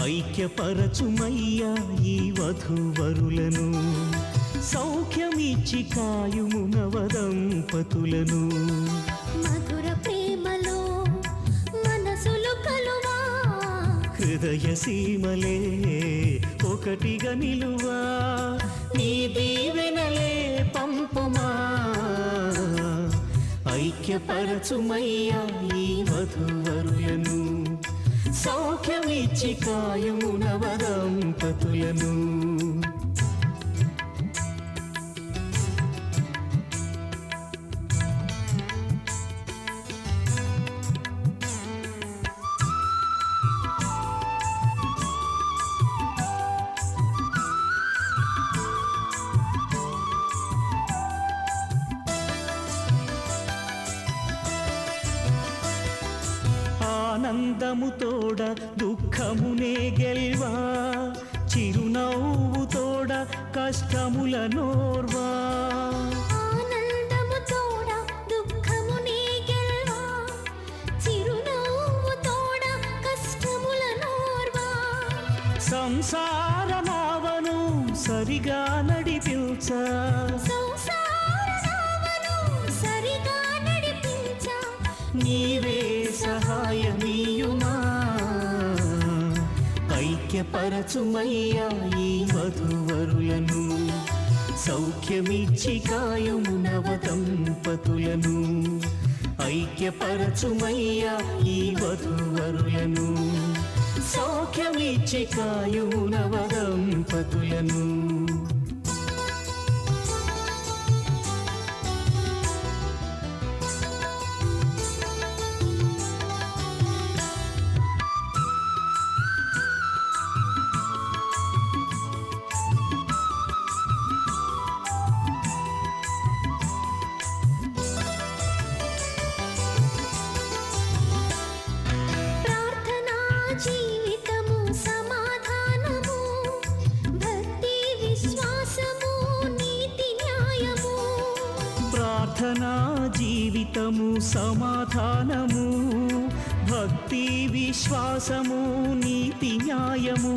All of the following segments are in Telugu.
ఐక్యపరచుమయ్యా ఈ వధూవరులను, సౌఖ్యమిచ్చి కాయుము నవదంపతులను. మధుర ప్రేమలో మనసులు కలువా, హృదయ సీమలే ఒకటిగా నిలువా, నీ దీవెనలే పంపుమా. ఐక్యపరచుమయ్యా ఈ వధూవరులను, సౌఖ్యమిచ్చి కాయుము నవదంపతులను. ఆనందము తోడ దుఃఖమునే గెల్వా, చిరునవ్వు తోడ కష్టముల నోర్వా. ఆనందము తోడ దుఃఖమునే గెల్వా, చిరునవ్వు తోడ కష్టముల నోర్వా. సంసార నావను సరిగా నడిపించా, నీవే సహాయమీయుమా. ఐక్యపరచుమయ్యా ఈ వధూవరులను, సౌఖ్యమిచ్చి కాయుము నవదంపతులను. ఐక్యపరచుమయ్యా ఈ వధూవరులను, సౌఖ్యమిచ్చి కాయుము నవదంపతులను. ప్రార్థనా జీవితము సమాధానము, భక్తి విశ్వాసము నీతి న్యాయము.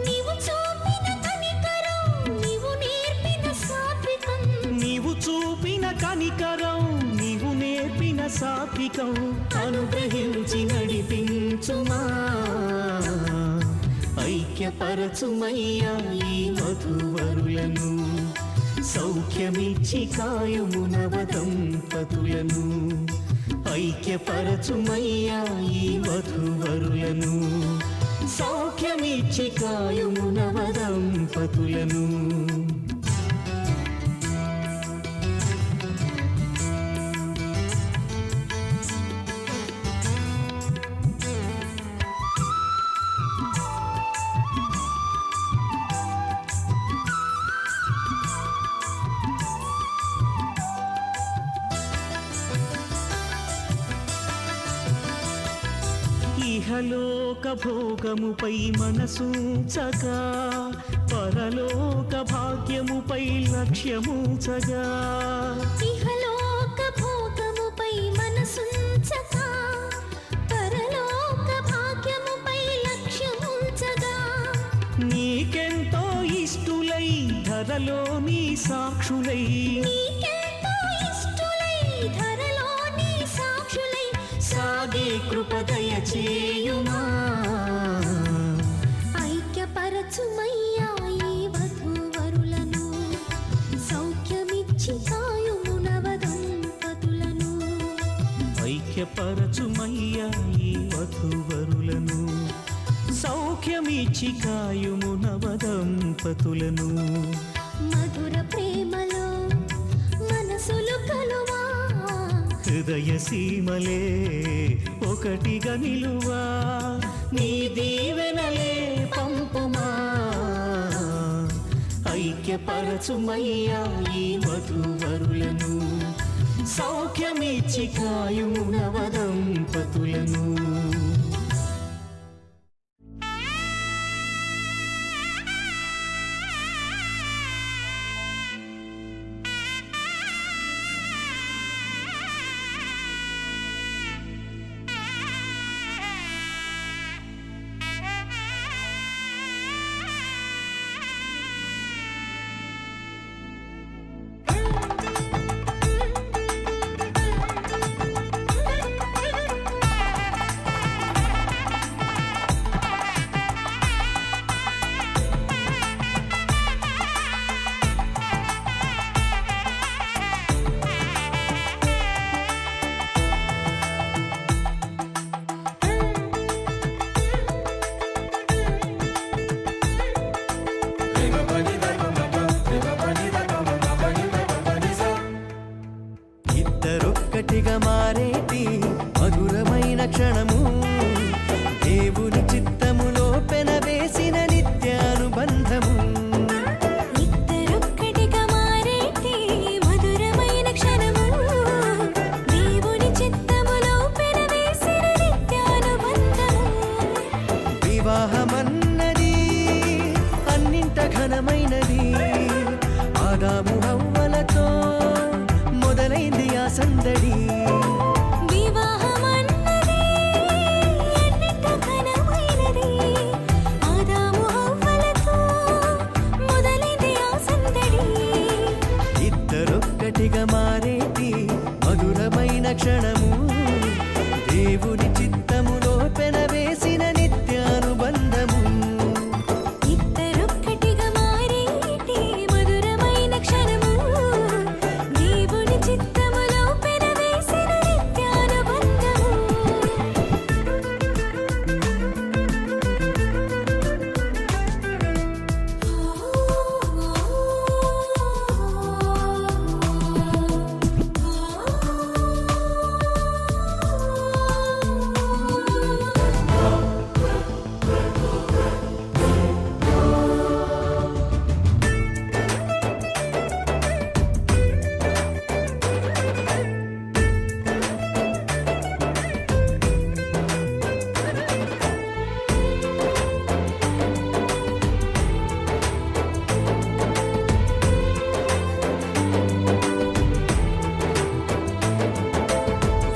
నీవు చూపిన కనికరం, నీవు నేర్పిన సాత్వికం, నీవు చూపిన కనికరం, నీవు నేర్పిన సాత్వికం. అనుగ్రహించి నడిపించుమా. ఐక్యపరచుమయ్యా ఈ వధూవరులను, సౌఖ్యమిచ్చి కాయుము నవదంపతులను. ఐక్యపరచుమయ్యా ఈ వధూవరులను, సౌఖ్యమిచ్చి కాయుము నవదంపతులను. ఇహలోక భోగముపై మనసుంచగా, పరలోక భాగ్యముపై లక్ష్యముంచగా. ఇహలోక భోగముపై మనసుంచగా, పరలోక భాగ్యముపై లక్ష్యముంచగా. నీకెంతో ఇష్టులై ధరలో నీ సాక్షులై, సాగే కృపదయ చేయుమా. ఐక్యపరచుమయ్యా ఈ వధూవరులను, సౌఖ్యమిచ్చి కాయుము నవదంపతులను. ఐక్యపరచుమయ్యా ఈ వధూవరులను, సౌఖ్యమిచ్చి కాయుము నవదంపతులను. మధుర ప్రేమలో మనసులు కలువా, హృదయ సీమలే ఒకటిగా నిలువా, నీ దీవెనలే పంపుమా. ఐక్యపరచుమయ్యా ఈ వధూవరులను, సౌఖ్యమిచ్చి కాయుము నవదంపతులను. క్షణము దేవుని చిత్తములో పెనవేసిన నిత్యానుబంధము ఇద్దరొక్కటిగా మారేటి మధురమైన క్షణము దేవుని చిత్తములో పెనవేసిన నిత్యానుబంధము వివాహమన్నది అన్నింట ఘనమైనది ఆదాము హవ్వలతో మొదలైంది ఆ సందడి వివాహమన్నది అన్నింట ఘనమైనది ఆదాము హవ్వలతో మొదలైంది ఆ సందడి ఇద్దరొక్కటిగా మారేటి మధురమైన క్షణము దేవుని చిత్తములో పెనవేసిన నిత్యానుబంధము ఇద్దరొక్కటిగా మారేటి మధురమైన క్షణము దేవుని చిత్తములో పెనవేసిన నిత్యానుబంధము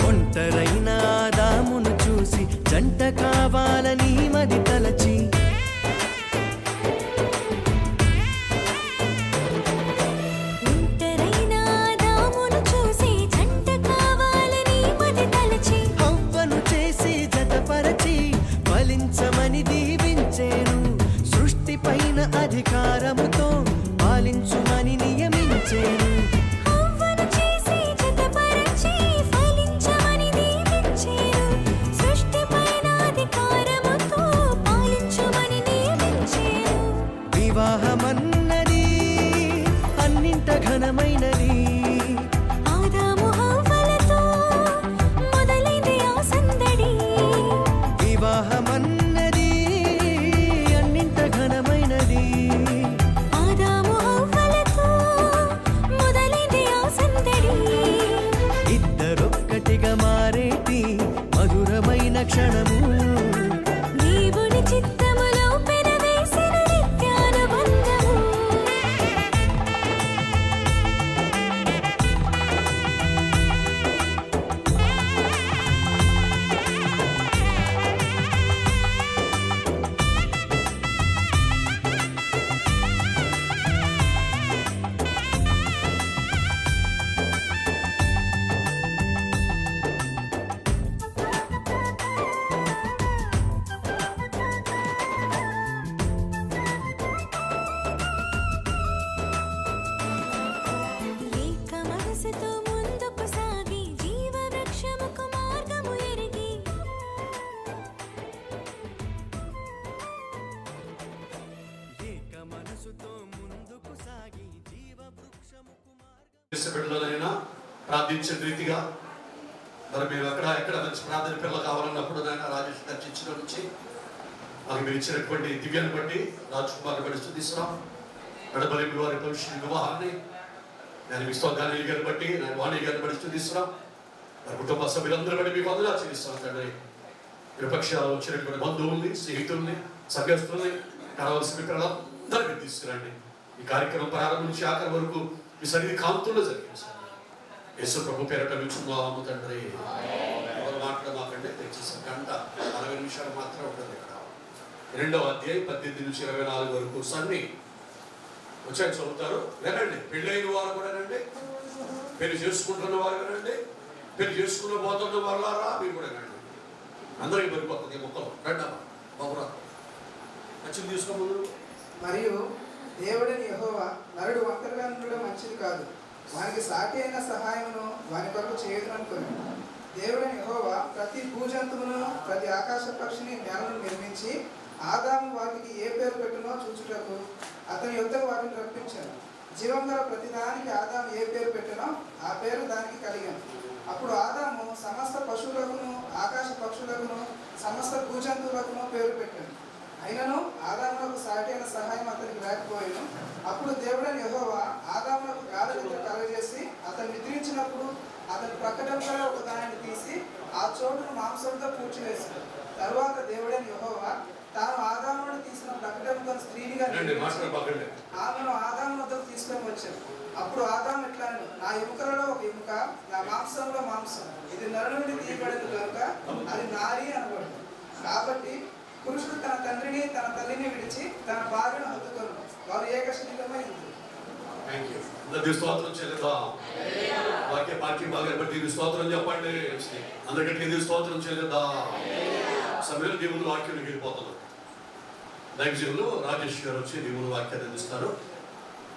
ఒంటరైన ఆదామును చూసి జంట కావాలని మది తలచి ఒంటరైన ఆదామును చూసి జంట కావాలని మది తలచి హవ్వను చేసి జతపరచి ఫలించమని దీవించేను సృష్టి పైన అధికారముతో పాలించుమని నియమించేను హవ్వను చేసి జతపరచి ఫలించమని దీవించేను సృష్టిపైన అధికారముతో పాలించుమని నియమించేను వివాహమన్నది అన్నింట ఘనమైనది ఆదాము హవ్వలతో మొదలైంది ఆ సందడి వివాహమన్నది అన్నింట ఘనమైనది ఆదాము హవ్వలతో మొదలైంది ఆ సందడి ఇద్దరొక్కటిగా మారేటి మధురమైన క్షణము దేవుని చిత్తములో పెనవేసిన నిత్యానుబంధము ఏక మనసుతో ముందుకు సాగి జీవ వృక్షముకు మార్గము ఎరిగి ఏక మనసుతో ముందుకు సాగి జీవ వృక్షముకు మార్గం బిడ్డలైనా ప్రార్థించిన రీతిగా మరి మీరు ఎక్కడ మంచి ప్రార్థన పిల్లలు కావాలన్నప్పుడు నాయన రాజేష్ గారు చర్చిలో నుంచి మాకు మీరు ఇచ్చినటువంటి దివ్యాన్ని బట్టి రాజ్ కుమార్ బట్టి స్తుతిస్తున్నాం గడపలి వారి భవిష్యత్ వివాహాన్ని నేను మీ స్తోత్రాన్ని గారిని బట్టి నేను వాణి గారిని బట్టి స్తుతిస్తున్నాం మరి కుటుంబ సభ్యులందరూ బట్టి మీకు వందనాలు చెల్లిస్తాం తండ్రి విపక్షాలు వచ్చినటువంటి బంధువుల్ని స్నేహితుల్ని సభ్యస్తుల్ని కావాల్సిన పిల్లలందరినీ తీసుకురండి ఈ కార్యక్రమం ప్రారంభం నుంచి ఆఖరి వరకు మీ సన్నిధి కాంతుల్లో జరిగించాలి యేసు ప్రభు పేరట విచున్నాము తండ్రి ఎవరు మాట్లాడమాకంటే దయచేసి గంట 40 నిమిషాలు మాత్రం ఉంటుంది ఇక్కడ 2వ అధ్యాయం 18 నుంచి 24 వరకు సన్ని వచ్చాక చదువుతారు వినండి పెళ్ళైన వారు కూడా రండి పెళ్లి చేసుకుంటున్న వారు వినండి పెళ్లి చేసుకున్న పోతున్న వాళ్ళారా మీరు కూడా రండి అందరికీ పడిపోతుంది మొక్కలు రండమ్మా బాబురా నచ్చింది తీసుకోముందు మరియు దేవుడని యెహోవా నరుడు ఒంటరిగా ఉండడం మంచిది కాదు వానికి సాటి అయిన సహాయమును వాని కొరకు చేయదుననుకొని దేవుడని యెహోవా ప్రతి భూజంతువును ప్రతి ఆకాశ పక్షిని నేలను నిర్మించి ఆదాము వాటికి ఏ పేరు పెట్టునో చూచుటకు అతని యొద్దకు వాటిని రప్పించాను. జీవం గల ప్రతిదానికి ఆదాము ఏ పేరు పెట్టినో ఆ పేరు దానికి కలిగాను. అప్పుడు ఆదాము సమస్త పశువులకును ఆకాశ పక్షుల సమస్త భూజంతువులకు పేరు పెట్టాను. అయినను ఆదామునకు సాటి అయిన సహాయం అతనికి లేకపోయాను. అప్పుడు దేవుడైన యెహోవా ఆదామునకు గాఢ నిద్ర కలుగజేసి అతను నిద్రించినప్పుడు అతని ప్రక్కటంలో ఒక దానిని తీసి ఆ చోటును మాంసంతో పూడ్చివేశాడు. తరువాత దేవుడైన యెహోవా తాను ఆదామును తీసిన ప్రకటనతో స్త్రీనిగా ఆమెను ఆదాము వద్దకు తీసుకొని వచ్చాడు. అప్పుడు ఆదాము ఇట్లా అన్నాడు, నా ఎముకలలో ఒక ఎముక, నా మాంసంలో మాంసం, ఇది నరు నుండి తీయబడింది కనుక అది నారి అనబడింది. కాబట్టి పురుషుడు తన తండ్రిని తన తల్లిని విడిచి తన భార్యను హత్తుకొను, వారు ఏక శరీరమై ఉంది. అందరికీ స్తోత్రం చెల్లిద్దాం. వాక్య పార్టీ బాగా బట్టి స్తోత్రం చెప్పండి. అందరికీ ఇది స్తోత్రం చెల్లిద్దాం. సమయంలో దేవుని వాక్యానికి వెళ్ళిపోతున్నాం. దైవజనులు రాజేష్ గారు వచ్చి దేవుని వాక్యాన్ని అందిస్తారు.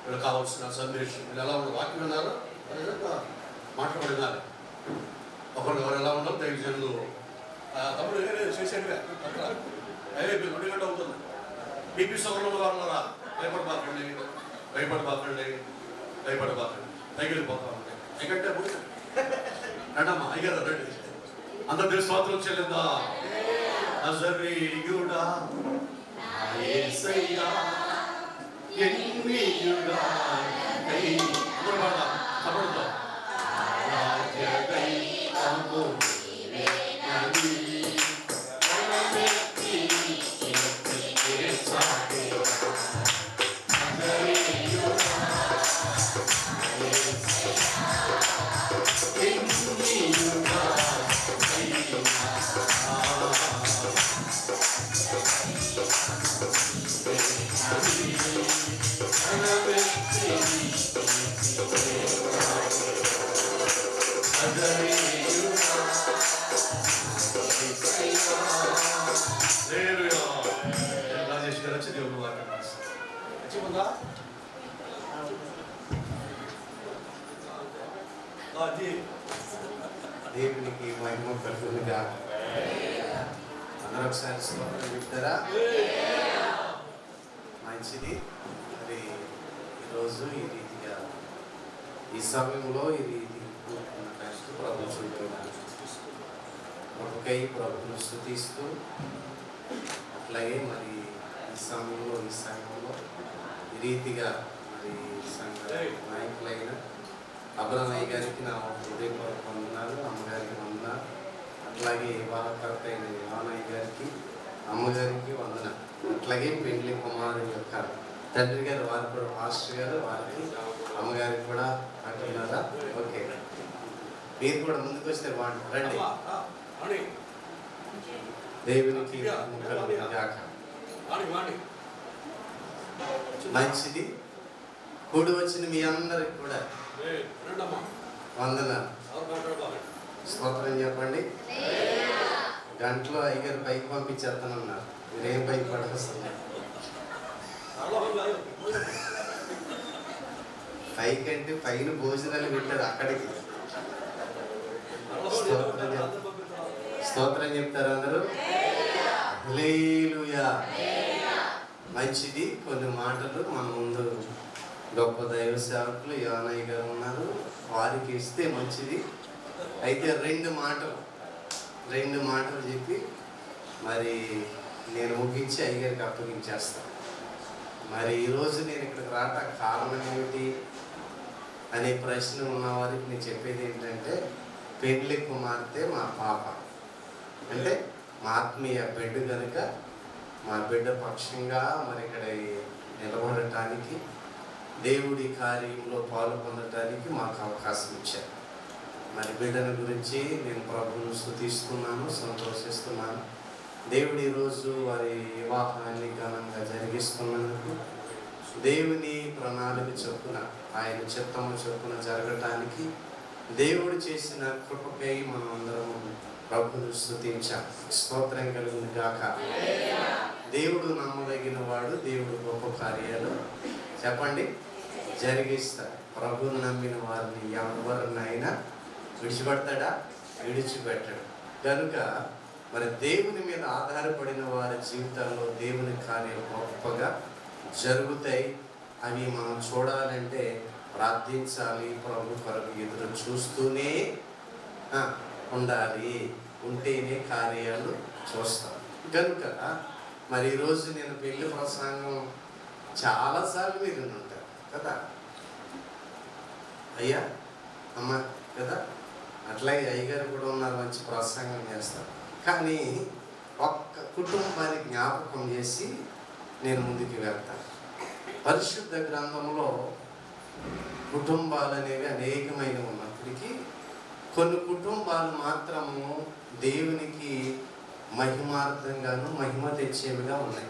వీళ్ళకి కావాల్సిన సందేశం వీళ్ళు ఎలా ఉన్నారు, వాక్యం విన్నారు, మాట్లాడినారు. ఒకరు ఎలా ఉన్నారు దైవజనులు తమ్ముడు చేసేట్టుగా మీరు 2 గంటలు అవుతుంది. బీపీ సౌకర్యం ఉన్న వాళ్ళరా భయపడబాకండి, భయపడబాకండి, భయపడబాకండి, పైకి వెళ్ళిపోతా ఉంటాయి. ఎందుకంటే రండమ్మా అయ్యారు రండి. అందరి స్తోత్రం చెల్లిద్దా. నజరేయుడా యేసయ్యా ఎన్నియుడా కై అందరూ పాడదాం తప్పకుండా. రాజకై అమో నది అనమెత్తి సాగే నజరేయుడా ఎన్నియుడా రాజేష్ గారు వచ్చి దేవుని వాక్యం మంచిగా దేవునికి మహిమ కలుగునుగా. అందరూ ఒకసారి స్తోత్రం చెప్తారా? మంచిది. మరి ఈరోజు ఈ రీతిగా ఈ సమయంలో ఈ రీతి ప్రభు చూపుతున్నాను. ఒకకై ప్రభును స్తుతిస్తూ అట్లాగే మరి ఈ సమయంలో ఈ రీతిగా మరి సంఘ నాయకులైన అబ్రహ్మయ్య గారికి నా హృదయపూర్వక వందనాలు, అమ్మగారికి వందనాలు, అట్లాగే వివాహకర్త అయిన యోనయ్య గారికి అమ్మగారికి వందన, అట్లాగే పెండ్లి కుమారు యొక్క తండ్రి గారు వారు కూడా పాస్టర్ గారు వారికి అమ్మగారికి కూడా అంటున్నారా? ఓకే, మీరు కూడా ముందుకు వస్తే రండి. దేవునికి మంచిది. కూడి వచ్చిన మీ అందరికి కూడా వందన స్తోత్రం చెప్పండి. గంటలో అయ్యగారు పైకి పంపించేస్తానన్నారు. మీరేం పైకి పడకొస్తున్నారు? పైకి అంటే పైన భోజనాలు పెట్టారు అక్కడికి. స్తోత్రం చెప్తారు అందరూ. హల్లెలూయా. మంచిది. కొన్ని మాటలు మన ముందు గొప్ప దైవ సేవకులు యోనయ్య గారు ఉన్నారు, వారికి ఇస్తే మంచిది. అయితే రెండు మాటలు చెప్పి మరి నేను ముగించి అయ్యగారికి అప్పగించేస్తాను. మరి ఈరోజు నేను ఇక్కడికి రాట కారణం ఏమిటి అనే ప్రశ్న ఉన్నవారికి నేను చెప్పేది ఏంటంటే, పెండ్లి కుమార్తె మా పాప, అంటే మా ఆత్మీయ బిడ్డ కనుక మా బిడ్డ పక్షంగా మరి ఇక్కడ నిలబడటానికి, దేవుడి కార్యంలో పాలు పొందటానికి మాకు అవకాశం ఇచ్చారు. మరి బిడ్డల గురించి నేను ప్రభువును స్తుతిస్తున్నాను, సంతోషిస్తున్నాను. దేవుడు ఈరోజు వారి వివాహాన్ని ఘనంగా జరిగిస్తున్నందుకు, దేవుని ప్రణాళిక చొప్పున ఆయన చిత్తము చొప్పున జరగటానికి దేవుడు చేసిన కృపకై మనం అందరం ప్రభువును స్తుతించాం. స్తోత్రం కలుగును గాక. దేవుడు నమ్మదగిన వాడు, దేవుడు గొప్ప కార్యాలు చెప్పండి జరిగిస్తాడు. ప్రభువును నమ్మిన వారిని ఎవరినైనా విడిచిపెడతాడా? విడిచిపెట్టడు. కనుక మరి దేవుని మీద ఆధారపడిన వారి జీవితాల్లో దేవుని కార్యాలు గొప్పగా జరుగుతాయి. అవి మనం చూడాలంటే ప్రార్థించాలి, ప్రభు కొరకు ఎదురు చూస్తూనే ఉండాలి. ఉంటేనే కార్యాలు చూస్తాం కనుక మరి ఈరోజు నేను పెళ్లి ప్రసంగం చాలాసార్లు మీరు ఉంటారు కదా అయ్యా అమ్మ కదా, అట్లాగే అయ్యగారు కూడా ఉన్నారు, మంచి ప్రసంగం చేస్తారు. కానీ ఒక్క కుటుంబాన్ని జ్ఞాపకం చేసి నేను ముందుకు వెళ్తాను. పరిశుద్ధ గ్రంథంలో కుటుంబాలు అనేవి అనేకమైనవి ఉన్నప్పటికీ కొన్ని కుటుంబాలు మాత్రము దేవునికి మహిమార్థంగాను మహిమ తెచ్చేవిగా ఉన్నాయి.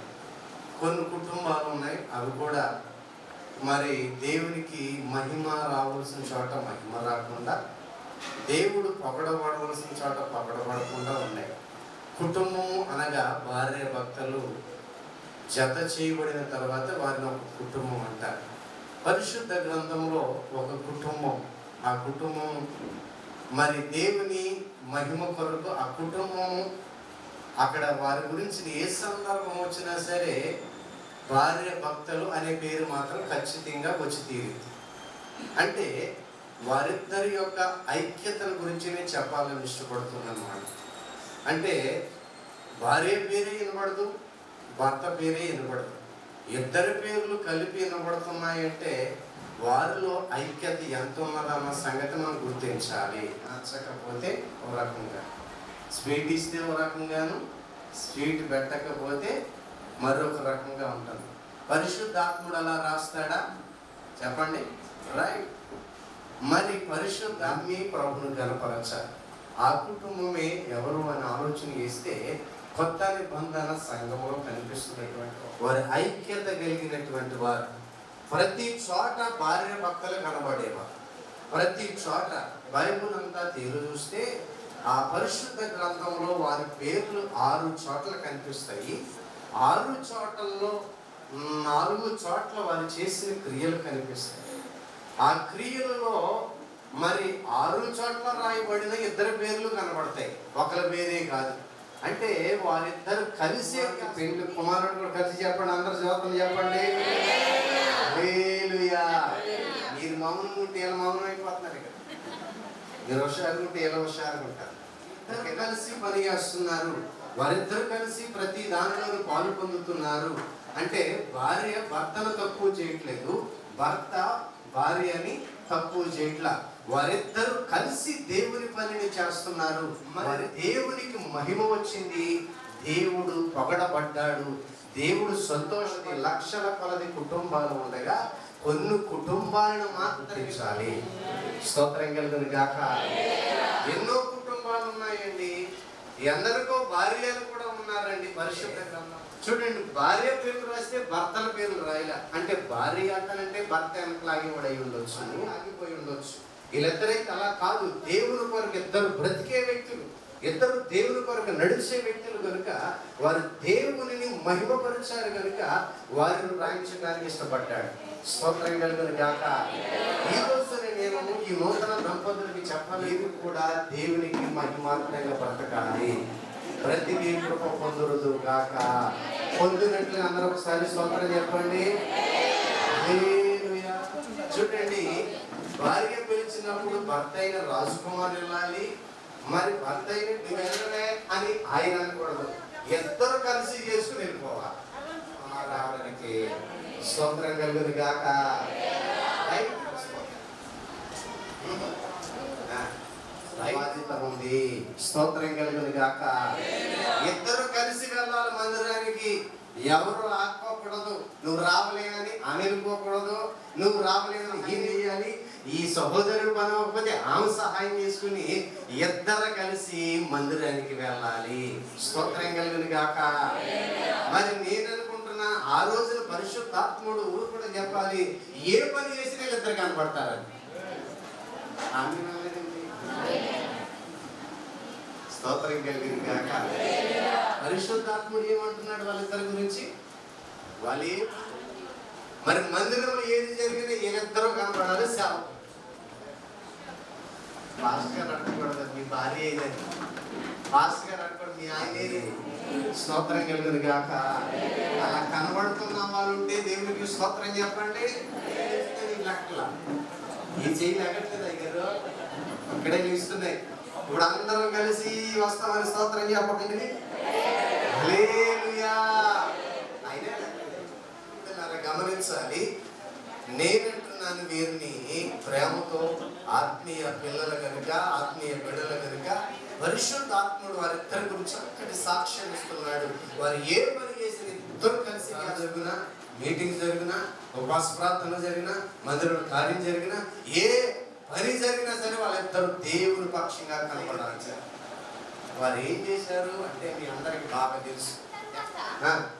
కొన్ని కుటుంబాలు ఉన్నాయి, అవి కూడా మరి దేవునికి మహిమ రావాల్సిన చోట మహిమ రాకుండా, దేవుడు పొగడబడవలసిన చోట పొగడబడకుండా ఉన్నాయి. కుటుంబం అనగా భార్య భర్తలు జత చేయబడిన తర్వాత వారిని ఒక కుటుంబం అంటారు. పరిశుద్ధ గ్రంథంలో ఒక కుటుంబం, ఆ కుటుంబం మరి దేవుని మహిమ కొరకు ఆ కుటుంబం అక్కడ వారి గురించి ఏ సందర్భం వచ్చినా సరే భార్య భర్తలు అనే పేరు మాత్రం ఖచ్చితంగా వచ్చి తీరింది. అంటే వారిద్దరి యొక్క ఐక్యతల గురించి నేను చెప్పాలని ఇష్టపడుతున్నాను అన్నమాట. అంటే భార్య పేరే వినబడదు, భర్త పేరే వినబడదు, ఇద్దరి పేర్లు కలిపి వినబడుతున్నాయంటే వారిలో ఐక్యత ఎంత ఉన్నదన్న సంగతి మనం గుర్తించాలి. నచ్చకపోతే ఒక రకంగా, స్వీట్ ఇస్తే ఒక రకంగాను, స్వీట్ పెట్టకపోతే మరొక రకంగా ఉంటుంది. పరిశుద్ధాత్ముడు అలా రాస్తాడా చెప్పండి, రైట్. మరి పరిశుద్ధాత్మే ప్రభుని కనపరచాలి. ఆ కుటుంబమే ఎవరు అని ఆలోచన చేస్తే కొత్త నిబంధన సంఘంలో కనిపిస్తున్నటువంటి వారి ఐక్యత కలిగినటువంటి వారు ప్రతి చోట భార్య భర్తలు కనబడేవారు. ప్రతి చోట బైబుల్ అంతా తీరు చూస్తే ఆ పరిశుద్ధ గ్రంథంలో వారి పేర్లు 6 చోట్ల కనిపిస్తాయి. 6 చోట్లలో 4 చోట్ల వారు చేసిన క్రియలు కనిపిస్తాయి. ఆ క్రియలలో మరి 6 చోట్ల రాయబడిన ఇద్దరు పేర్లు కనబడతాయి, ఒకరి పేరే కాదు. అంటే వారిద్దరు కలిసి పెళ్లి కుమారుడు కూడా కలిసి చెప్పండి, అందరు జవాబులు చెప్పండి. హల్లెలూయా. మీరు మౌనం ఉంటే ఇలా మౌనం అయిపోతున్నారు, ఇక్కడ మీరు హుషారుగా ఉంటే ఇలా హుషారుగా ఉంటారు. ఇద్దరు కలిసి పని చేస్తున్నారు, వారిద్దరు కలిసి ప్రతి దానిలోనూ పాలు పొందుతున్నారు. అంటే భార్య భర్తను తక్కువ చేయట్లేదు, భర్త భార్యని తక్కువ చేయట్లా. వారిద్దరు కలిసి దేవుని పనిని చేస్తున్నారు. మరి దేవునికి మహిమ వచ్చింది, దేవుడు పొగడబడ్డాడు, దేవుడు సంతోషం. లక్షల కొలది కుటుంబాలు ఉండగా కొన్ని కుటుంబాలను మాత్రమే స్తోత్రం కలుగును గాక. ఎన్నో కుటుంబాలు ఉన్నాయండి, ఎందరికో భార్యలు కూడా ఉన్నారండి. పరిశుద్ధ గ్రంథం చూడండి, భార్య పేర్లు రాస్తే భర్తల పేర్లు రాయలే. అంటే భార్య అంటానంటే భర్త వెనకలాగి ఉండొచ్చు, ఆగిపోయి ఉండొచ్చు. వీళ్ళిద్దరైతే అలా కాదు, దేవుని కొరకు ఇద్దరు బ్రతికే వ్యక్తులు, ఇద్దరు దేవుని కొరకు నడిచే వ్యక్తులు కనుక వారు దేవుని మహిమపరిచారు కనుక వారిని రాయించడానికి ఇష్టపడ్డాడు. స్తోత్రం కలుగును గాక. ఈ రోజు నేను ఈ నూతన దంపతులకి చెప్పాలి, మీరు కూడా దేవునికి మహిమాత్రంగా బ్రతకాలి, ప్రతిదీ కృప పొందురుదు గాక. పొందినట్లు అందరూ ఒకసారి స్తోత్రం చెప్పండి. చూడండి, భార్య పిలిచినప్పుడు భర్త అయిన రాజకుమార్ వెళ్ళాలి, మరి భర్త అయిన వెళ్ళలే అని ఆయన అనకూడదు, ఇద్దరు కలిసి చేసుకుని వెళ్ళిపోవాలి. రావడానికి స్తోత్రం కలుగును గాక. బాధ్యత ఉంది, స్తోత్రం కలుగును గాక. ఇద్దరు కలిసి వెళ్ళాలి మందిరానికి. ఎవరు ఆకపోకూడదు, నువ్వు రావలేదని ఆమె వెళ్ళిపోకూడదు, నువ్వు రావలేదని ఈయన వేయాలి. ఈ సహోదరుడు పని అవ్వకపోతే ఆమె సహాయం చేసుకుని ఇద్దరు కలిసి మందిరానికి వెళ్ళాలి. స్తోత్రం కలుగును గాక. మరి నేను అనుకుంటున్నా ఆ రోజున పరిశుద్ధాత్ముడు కూడా చెప్పాలి, ఏ పని చేసినా ఇద్దరు కనపడతారని. స్తోత్రం కలిగిన గాక. పరిశుద్ధాత్ముడు ఏమంటున్నాడు వాళ్ళిద్దరి గురించి? వాళ్ళే మరి మందిరంలో ఏది జరిగినా వీళ్ళిద్దరూ కనపడాలి. సేవ పాస్టర్ గారు అనకూడదు మీ భార్య ఏదని, పాస్టర్ గారు అనకూడదు మీ ఆయన ఏదని. స్తోత్రం కలిగిన గాక. అలా కనబడుతున్న వాళ్ళు ఉంటే దేవునికి స్తోత్రం చెప్పండి. లెక్కల ఈ చెయ్యి లెక్కట్లేదు అయ్యారు, ఇక్కడే చూస్తున్నాయి. ఇప్పుడు అందరం కలిసి వస్తామని స్తోత్రం చెప్పకండి. హల్లెలూయా. అయినా గమనించాలి, నేనంటున్నాను వీరిని ప్రేమతో ఆత్మీయ పిల్లలు కనుక, ఆత్మీయ బిడ్డలు కనుక పరిశుద్ధాత్ముడు వారిద్దరి గురించి చక్కటి సాక్ష్యం ఇస్తున్నాడు. వారు ఏ పని చేసిన ఇద్దరు కలిసి జరిగిన మీటింగ్ జరిగినా, ఉపవాస ప్రార్థన జరిగినా, మందిరంలో కార్యం జరిగినా, ఏ పని జరిగినా సరే వాళ్ళిద్దరు దేవుని పక్షంగా కనపడాలి. వారు ఏం చేశారు అంటే మీ అందరికి బాగా తెలుసు.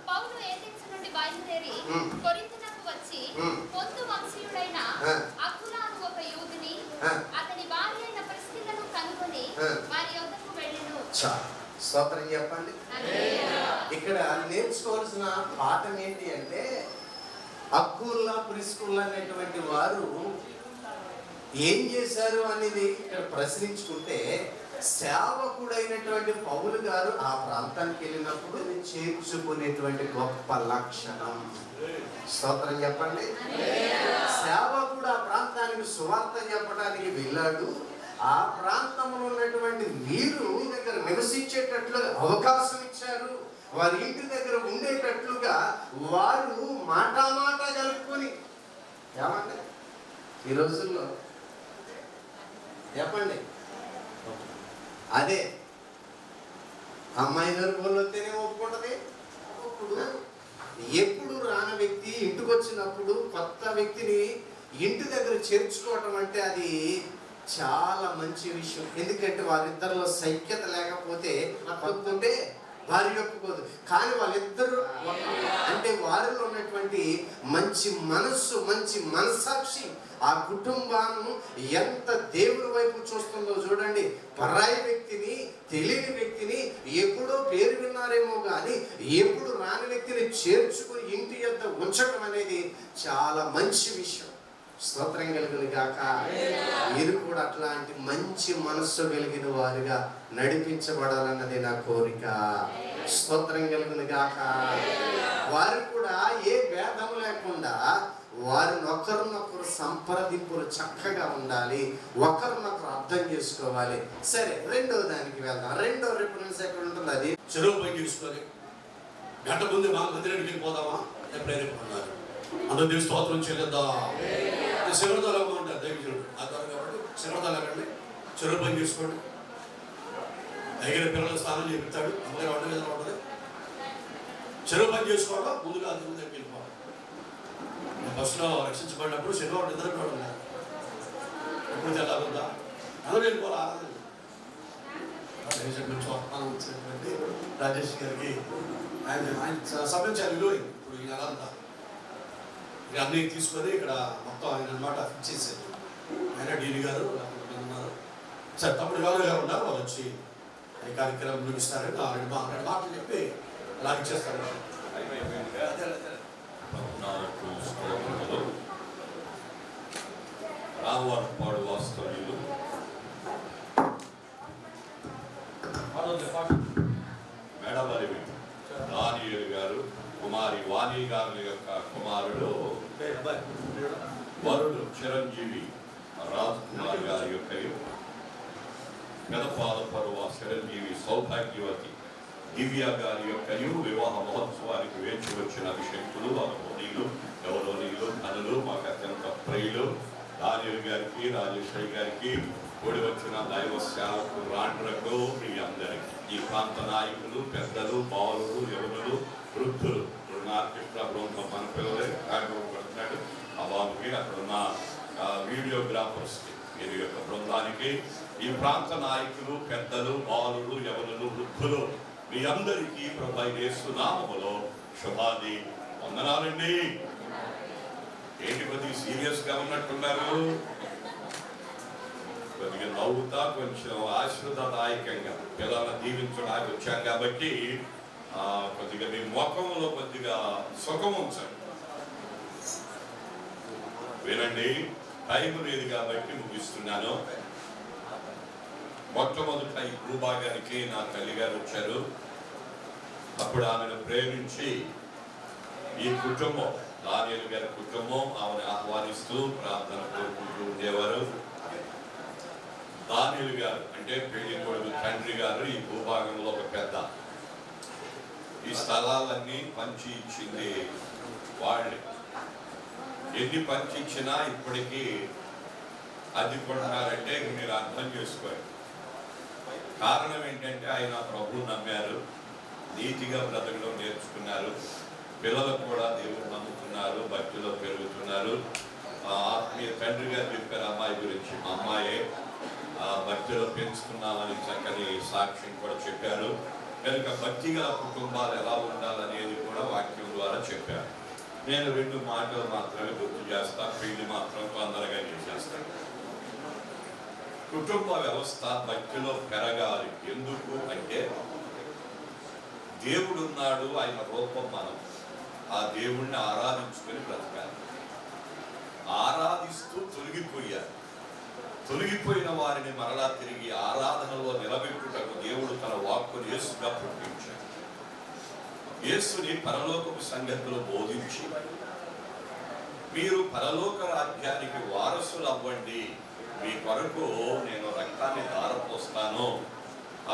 పౌలు ఏథెన్స్ నుండి బయలుదేరి కొరింథునకు వచ్చి పొంతు వంశీయుడైన అకుల అను ఒక యూదుని అతని భార్య అయిన ప్రిస్కిల్లను కనుగొని వారి యొద్దకు వెళ్ళెను. స్తోత్రం చెప్పండి. ఇక్కడ నేర్చుకోవాల్సిన పాఠం ఏంటి అంటే, అక్కుల్లా ప్రిస్కుల్లా అనేటువంటి వారు ఏం చేశారు అనేది ఇక్కడ ప్రశ్నించుకుంటే, సేవకుడైనటువంటి పౌలు గారు ఆ ప్రాంతానికి వెళ్ళినప్పుడు చేర్చుకునేటువంటి గొప్ప లక్షణం. స్తోత్రం చెప్పండి. సేవకుడు ఆ ప్రాంతానికి సువార్త చెప్పడానికి వెళ్ళాడు. ఆ ప్రాంతంలో ఉన్నటువంటి వీరు దగ్గర నివసించేటట్లుగా అవకాశం ఇచ్చారు. వారి ఇంటి దగ్గర ఉండేటట్లుగా వారు మాట కలుపుకొని, ఏమంటే ఈ రోజుల్లో చెప్పండి, అదే అమ్మాయి గారు వాళ్ళు వస్తేనే ఒప్పుకుంటది. ఎప్పుడు రాని వ్యక్తి ఇంటికి వచ్చినప్పుడు కొత్త వ్యక్తిని ఇంటి దగ్గర చేర్చుకోవటం అంటే అది చాలా మంచి విషయం. ఎందుకంటే వారిద్దరిలో సైక్యత లేకపోతే పక్కుంటే భార్య ఒప్పుకోదు. కానీ వాళ్ళిద్దరు అంటే వారిలో ఉన్నటువంటి మంచి మనస్సు, మంచి మనసాక్షి ఆ కుటుంబాన్ని ఎంత దేవుని వైపు చూస్తుందో చూడండి. పరాయి వ్యక్తిని, తెలియని వ్యక్తిని, ఎప్పుడో పేరు విన్నారేమో కానీ ఎప్పుడు రాని వ్యక్తిని చేర్చుకుని ఇంటి యొద్ద ఉంచడం అనేది చాలా మంచి విషయం. స్తోత్రం కలిగిన గాక. మీరు కూడా అట్లాంటి మంచి మనస్సు కలిగిన వారిగా నడిపించబడాలన్నది నా కోరిక. స్తోత్రం కలిగిన గాక. వారు కూడా ఏ భేదం లేకుండా వారిని ఒకరినొకరు సంప్రదింపులు చక్కగా ఉండాలి, ఒకరినొకరు అర్థం చేసుకోవాలి. సరే, రెండో దానికి వెళ్దాం. రెండో రిఫరెన్స్ ఎక్కడ ఉంటుంది? అది చెరువు పని చేసుకొని గంట ముందు మా మందిరానికి వెళ్ళిపోదామా అని ప్రేరేపడుతున్నారు. అందరూ దేవుని స్తోత్రం చేయలేదా? శివరదాలు ఉంటారు దైవజనుడు ఆ ద్వారా కాబట్టి శివరదాలు అక్కడండి, చెరువు పని చేసుకోండి. దగ్గర పిల్లలు స్నానం చేపిస్తాడు, అమ్మగారు వంట మీద ఉంటుంది. చెరువు పని చేసుకోవడం ముందుగా అది ముందు వెళ్ళిపోవాలి. బస్సులో రక్షించబడినప్పుడు శనివారం నిద్రపోవడం లేదు. ఎప్పుడు తెల్లారుందా అందరూ వెళ్ళిపోవాలి. రాజేష్ గారికి ఆయన సమయం చాలా విలువ. ఇప్పుడు ఈ నెల అంతా ఇక అన్నీ తీసుకొని ఇక్కడ మొత్తం ఆయన అనమాట ఫిక్స్ చేశారు. ఆయన డీని గారు ఉన్నారు. సరే, తప్పుడు గౌరవ గారు ఉన్నారు. వాళ్ళు వచ్చి ఈ కార్యక్రమం ముగిస్తారని రెండు మాటలు చెప్పి అలా ఇచ్చేస్తారు. రామవారపాడు వాస్తవ్యులు మేడమరి దానియేలు గారు, కుమారి వాణి గారి యొక్క కుమారుడు వరుడు చిరంజీవి రాజ్ కుమార్ గారి యొక్క గణపాదపరువ చిరంజీవి సౌభాగ్యవతి దివ్య గారి యొక్క వివాహ మహోత్సవానికి వేచి వచ్చిన అభిషేకులు, అనుభవనీయులు, గౌరవనీయులు, ధనులు, మాకు అత్యంత ప్రియులు దానియేలు గారికి, రాజేశ్వరి గారికి, కూడి వచ్చిన దైవ సేవకు, రాండ్రకు, మీ అందరికీ, ఈ ప్రాంత నాయకులు, పెద్దలు, బాలులు, యువకులు, వృద్ధులు, ఆర్కెస్ట్రా బృందం మన పిల్లలే కార్యక్రమపడుతున్నాడు. ఆ బాబుకి, అక్కడున్న వీడియోగ్రాఫర్స్కి, వీరి యొక్క బృందానికి, ఈ ప్రాంత నాయకులు, పెద్దలు, బాలులు, యవనులు, వృద్ధులు, మీ అందరికీ ప్రభువైన యేసు నామములో శుభాది వందనాలండి. ఏంటి కొద్దిగా సీరియస్గా ఉన్నట్టున్నారు? కొద్దిగా నవ్వుతా, కొంచెం ఆశీర్వాదదాయకంగా పిల్లల్ని దీవించడానికి వచ్చాం కాబట్టి కొద్దిగా మీ ముఖంలో కొద్దిగా సుఖం ఉంచండి. వినండి, టైం లేదు కాబట్టి ముగిస్తున్నాను. మొట్టమొదట ఈ భూభాగానికి నా తల్లిగారు వచ్చారు. అప్పుడు ఆమెను ప్రేమించి ఈ కుటుంబం, దానియేలు గారి కుటుంబం ఆమెను ఆహ్వానిస్తూ ప్రార్థన కోరుకుంటూ ఉండేవారు. దానియేలు గారు అంటే పెళ్లి కొడుకు తండ్రి గారు ఈ భూభాగంలో ఒక పెద్ద. ఈ స్థలాలన్నీ పంచి ఇచ్చింది వాళ్ళే. ఎన్ని పంచి ఇచ్చినా ఇప్పటికీ అది కొంటున్నారంటే మీరు అర్థం చేసుకోండి. కారణం ఏంటంటే ఆయన ప్రభువు నమ్మారు, నీతిగా బ్రతకడం నేర్చుకున్నారు, పిల్లలు కూడా దేవుడు నమ్ముతున్నారు, భక్తిలో పెరుగుతున్నారు. ఆత్మీయ తండ్రి గారు చెప్పారు అమ్మాయి గురించి, మా అమ్మాయే భక్తిలో పెంచుకున్నామని చక్కని సాక్ష్యం కూడా చెప్పారు. కనుక భక్తి గల కుటుంబాలు ఎలా ఉండాలనేది కూడా వాక్యం ద్వారా చెప్పారు. నేను 2 మాటలు మాత్రమే గుర్తు చేస్తా, పెళ్లి మాత్రం తొందరగా చేసేస్తాను. కుటుంబ వ్యవస్థ భక్తిలో పెరగాలి. ఎందుకు అంటే దేవుడున్నాడు, ఆయన రూపం మనం. ఆ దేవుణ్ణి ఆరాధించుకొని బ్రతకాలి. ఆరాధిస్తూ తొలగిపోయిన వారిని మరలా తిరిగి ఆరాధనలో నిలబెట్టుటకు దేవుడు తన వాక్కును యేసుగా పుట్టించాడు. యేసుని పరలోకపు సంగతులు బోధించి మీరు పరలోక రాజ్యానికి వారసులు అవ్వండి, మీ కొరకు నేను రక్తాన్ని ధారపోస్తాను,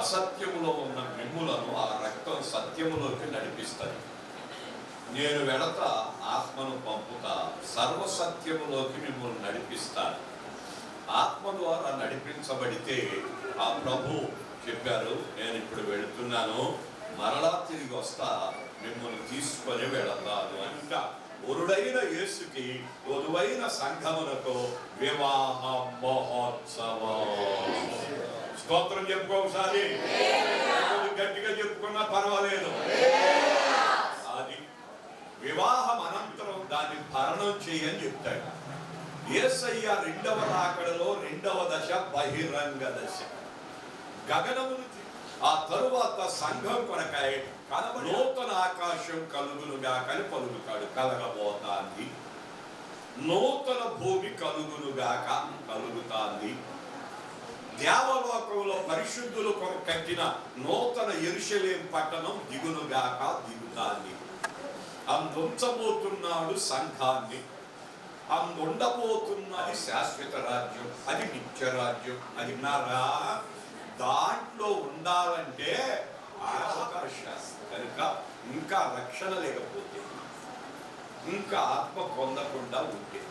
అసత్యములో ఉన్న మిమ్ములను ఆ రక్తం సత్యములోకి నడిపిస్తుంది, నేను వెళతా ఆత్మను పంపుతా, సర్వసత్యములోకి మిమ్మల్ని నడిపిస్తాను. ఆత్మ ద్వారా నడిపించబడితే ఆ ప్రభు చెప్పారు, నేను ఇప్పుడు వెళుతున్నాను, మరలా తిరిగి వస్తా, మిమ్మల్ని తీసుకొని వెళతాను. ఇంకా వరుడైన యేసుకి వధువైన సంఘమునకు వివాహ మహోత్సవం. స్తోత్రం చెప్పుకోసారి గట్టిగా చెప్పుకున్నా పర్వాలేదు. అది వివాహం అనంతరం దాన్ని భరణం చేయని చెప్తాడు. యేసయ్య 2వ రాకడలో 2వ దశ బహిరంగ దశ. గగనము నుంచి ఆ తరువాత సంఘం కొరకాయ నూతన ఆకాశం కలుగునుగా కని పలుకుతాడు, కలగబోతాంది. నూతన భూమి కలుగునుగాక కలుగుతాంది. దేవలోకంలో పరిశుద్ధులు కట్టిన నూతన యెరూషలేము పట్టణం దిగునుగాక దిగుతాంది. అందుంచబోతున్నాడు సంఘాన్ని. అందుండబోతున్నది శాశ్వత రాజ్యం, అది నిత్య రాజ్యం. అది నారా దాంట్లో ఉండాలంటే అవకాశం కనుక ఇంకా రక్షణ లేకపోతే, ఇంకా ఆత్మ పొందకుండా ఉంటే,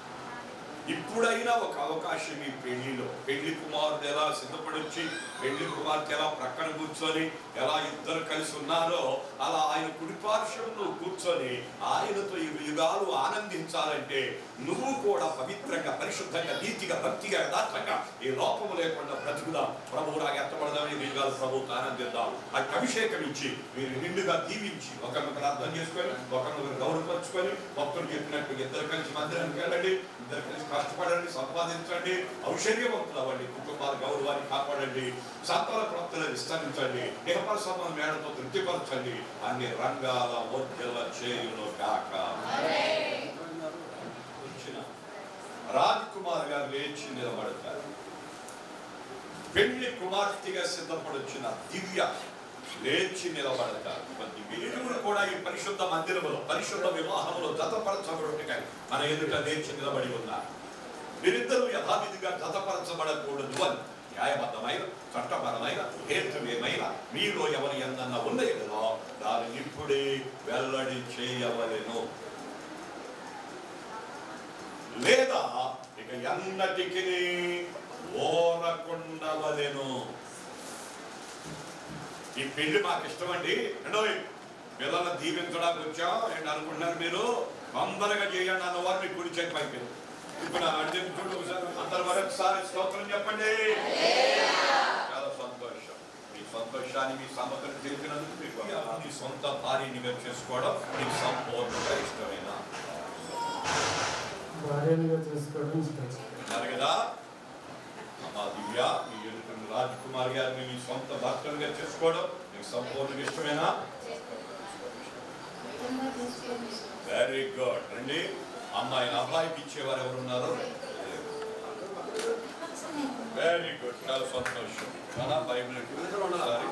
ఇప్పుడైనా ఒక అవకాశం ఈ పెళ్లిలో. పెళ్లి కుమారుడు ఎలా సిద్ధపడొచ్చి పెళ్లి కుమార్తె ఎలా ప్రక్కన కూర్చొని ఎలా ఇద్దరు కలిసి ఉన్నారో అలా ఆయన కుడిపార్శ్వంలో కూర్చొని ఆయనతో ఈ యుగాలు ఆనందించాలంటే నువ్వు కూడా పవిత్రంగా, పరిశుద్ధంగా, నీతిగా, భక్తిగా, యథార్థంగా ఈ లోపము లేకుండా బ్రతుకుదాం. ప్రభువులాగా ఎత్తబడదాం, ఈ యుగాలు ప్రభువుతో ఆనందిద్దాం. ఆ అభిషేకం ఇచ్చి మీరు నిండుగా దీవించి ఒకరినొకరు అర్థం చేసుకొని ఒకరినొకరు గౌరవపరుచుకొని భక్తులు చెప్పినట్టు ఇద్దరు కలిసి మందిరానికి వెళ్ళండి, ఇద్దరు కలిసి కష్టపడండి, సంపాదించండి, ఔషధ్యవంతులు అవ్వండి, కుటుంబాల గౌరవాన్ని కాపాడండి, సంతాన ప్రాప్తులను విస్తరించండి, దేహపర సంబంధం మేడతో తృప్తిపరచండి, అన్ని రంగాల ఉజ్వల చేయును కాక. రాజ్ కుమార్ గారు లేచి నిలబడతారు. పెళ్లి కుమార్తెగా సిద్ధపడొచ్చిన దివ్య లేచి నిలబడతారు. వీరుడు కూడా ఈ పరిశుద్ధ మందిరములో, పరిశుద్ధ వివాహంలో జతపరచబడుట కానీ మన ఎదుట లేచి నిలబడి ఉన్నారు. వీరిద్దరూ యథావిధిగా జతపరచబడకూడదు అని న్యాయబద్ధమైన, చట్టపరమైన, హేతువేమైన మీలో ఎవరి ఎందన్న ఉన్నాయో దాన్ని ఇప్పుడే వెల్లడి చేయవలెను, లేదా ఇక ఎన్నటికి ఓరకుండవలెను. ఈ పెళ్లి మాకు ఇష్టం అండి, అంటే పిల్లల్ని దీవించడానికి వచ్చాం ఏంటి అనుకుంటున్నారు మీరు, తొందరగా చేయండి అన్నవారు మీకు గుడి చేసి పైకి. ఇప్పుడు అందరు మరొకసారి స్తోత్రం చెప్పండి. చాలా సంతోషం. మీ సంతోషాన్ని, మీ సమ్మతిని తెలిపినందుకు మీకు మీ సొంత భార్యనిగా చేసుకోవడం మీకు సంపూర్ణంగా ఇష్టమైన కదా. అమ్మా దివ్య, మీ ఎదుటి రాజ్ కుమార్ గారిని మీ సొంత భర్తలుగా చేసుకోవడం మీకు సంపూర్ణంగా ఇష్టమేనా? Very good. రండి, అమ్మాయిని అబ్బాయికి ఇచ్చేవారు ఎవరున్నారు? వెరీ గుడ్, చాలా సంతోషం. చాలా బైబిల్ ఒకసారి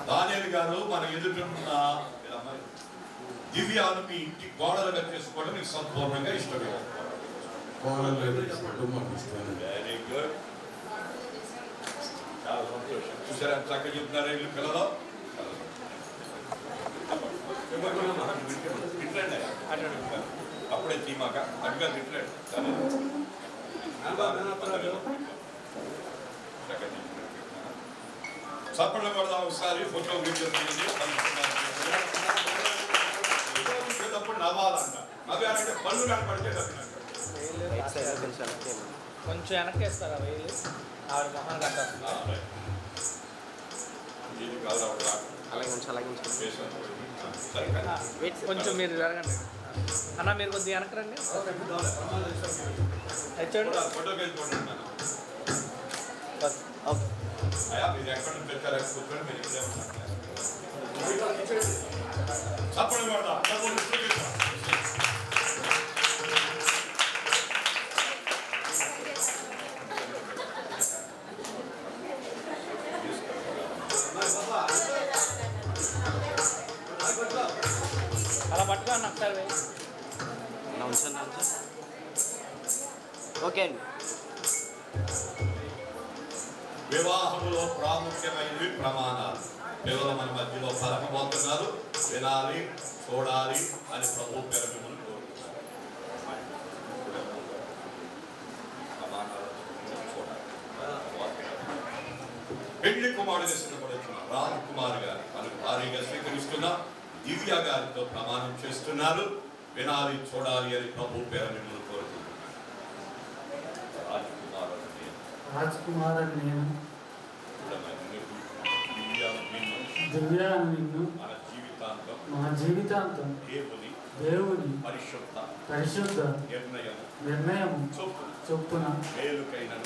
దానియేలు గారు మన ఎదుట దివ్యాను మీ ఇంటి గోడలుగా చేసుకోవడం మీకు సంపూర్ణంగా ఇష్టమే. వెరీ గుడ్, చాలా సంతోషం. చూసారా ఎంత చక్కగా చెప్తున్నారా ఇల్లు పిల్లలు? తిట్టండి అప్పుడే తీమాక అడిగా తిట్టండి. చప్పట్లు కొడదాం ఒకసారి. ఫోటో వీడియో తీసేటప్పుడు నవ్వాలంట. నవ్వాలంటే పళ్ళు కనపడితే కొంచెం వెనక్కేస్తారా వేలు ఆవిడ మొహం కట్టారు. కొంచెం మీరు జరగండి అన్న, మీరు కొద్దిగా వెనకరండి. చూడండి ఫోటోకి వెళ్ళిపోండి. అయ్యా మీరు ఎక్కడ నుంచి వచ్చారు? కూర్చొని మీరు ఇక్కడే ఉన్నారు. చప్పట్లు కొడదాం. అలా పట్టుకో అన్న ఒకసారి వేయి. ఓకే అండి. వివాహములో ప్రాముఖ్యమైనవి ప్రమాణాలు. పిల్లలు మన మధ్యలో పలకబోతున్నారు, వినాలి, చూడాలి అని ప్రభు పేరు మిమ్మల్ని కోరుకుంటున్నారు. పెళ్లి కుమారుడిగా సిద్ధపడుతున్న రాజకుమారి గారు తనకు భారీగా స్వీకరిస్తున్న దివ్య గారితో ప్రమాణం చేస్తున్నారు. వినాలి, చూడాలి అని ప్రభు పేరు మిమ్మల్ని కోరుకుంటున్నారు. రాజ్కుమార్ అని నేను, దివ్యాను నిన్ను మన జీవితాంతం దేవుని పరిశుద్ధ నిర్ణయము చొప్పున మేలుకైనను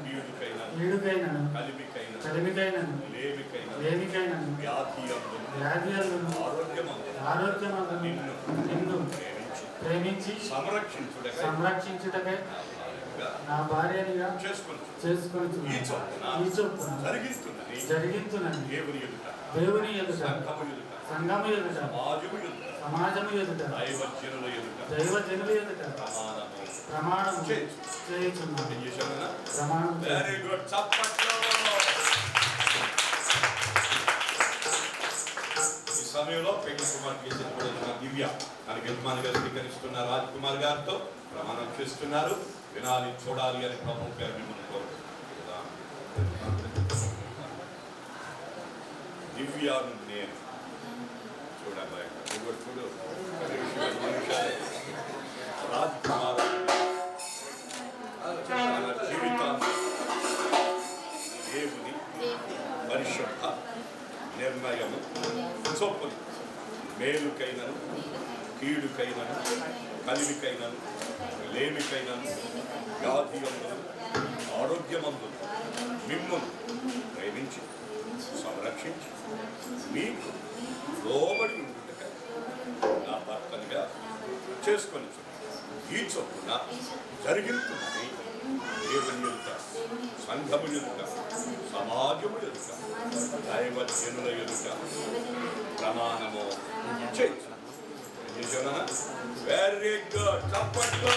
కీడుకైనను కలిమికైనను లేమికైనను వ్యాధియందును ఆరోగ్యమందును నిన్ను ప్రేమించి సంరక్షించుటకై నా భార్యనిగా చేసుకొని ఈ చొప్పున జరిగించునని దేవుని ఎదుట, సంఘము ఎదుట, సమాజము ఎదుట, దైవజనుల ఎదుట ప్రమాణం చేయుచున్నాను. ప్రమాణం ఈ సమయంలో పెళ్లి కుమార్తె సిద్ధపడుతున్న దివ్య తనకి యజమానిగా స్వీకరిస్తున్న రాజ్కుమార్ గారితో ప్రమాణం చేస్తున్నారు. వినాలి, చూడాలి అని ప్రభు పేరు మిమ్మల్ని కోరుకుంటున్నాను. దివ్యాను నేను చూడబాయి చూడు రాజ్కుమార్ జీవితాన్ని దేవుని పరిశుద్ధ నిర్ణయము చొప్పున మేలుకైనను కీడుకైనను కలిమికైనను లేమికైనను వ్యాధియందును ఆరోగ్యమందును మిమ్మును ప్రేమించి సంరక్షించి మీకు లోబడి ఉండుటకై నా భర్తనిగా చేసుకొని ఈ చొప్పున జరిగిస్తుందని దేవుని ఎదుట, సంఘము ఎదుట, సమాజము ఎదుట, దైవజనుల ఎదుట ప్రమాణము చేయించు. Very good. చప్పట్లో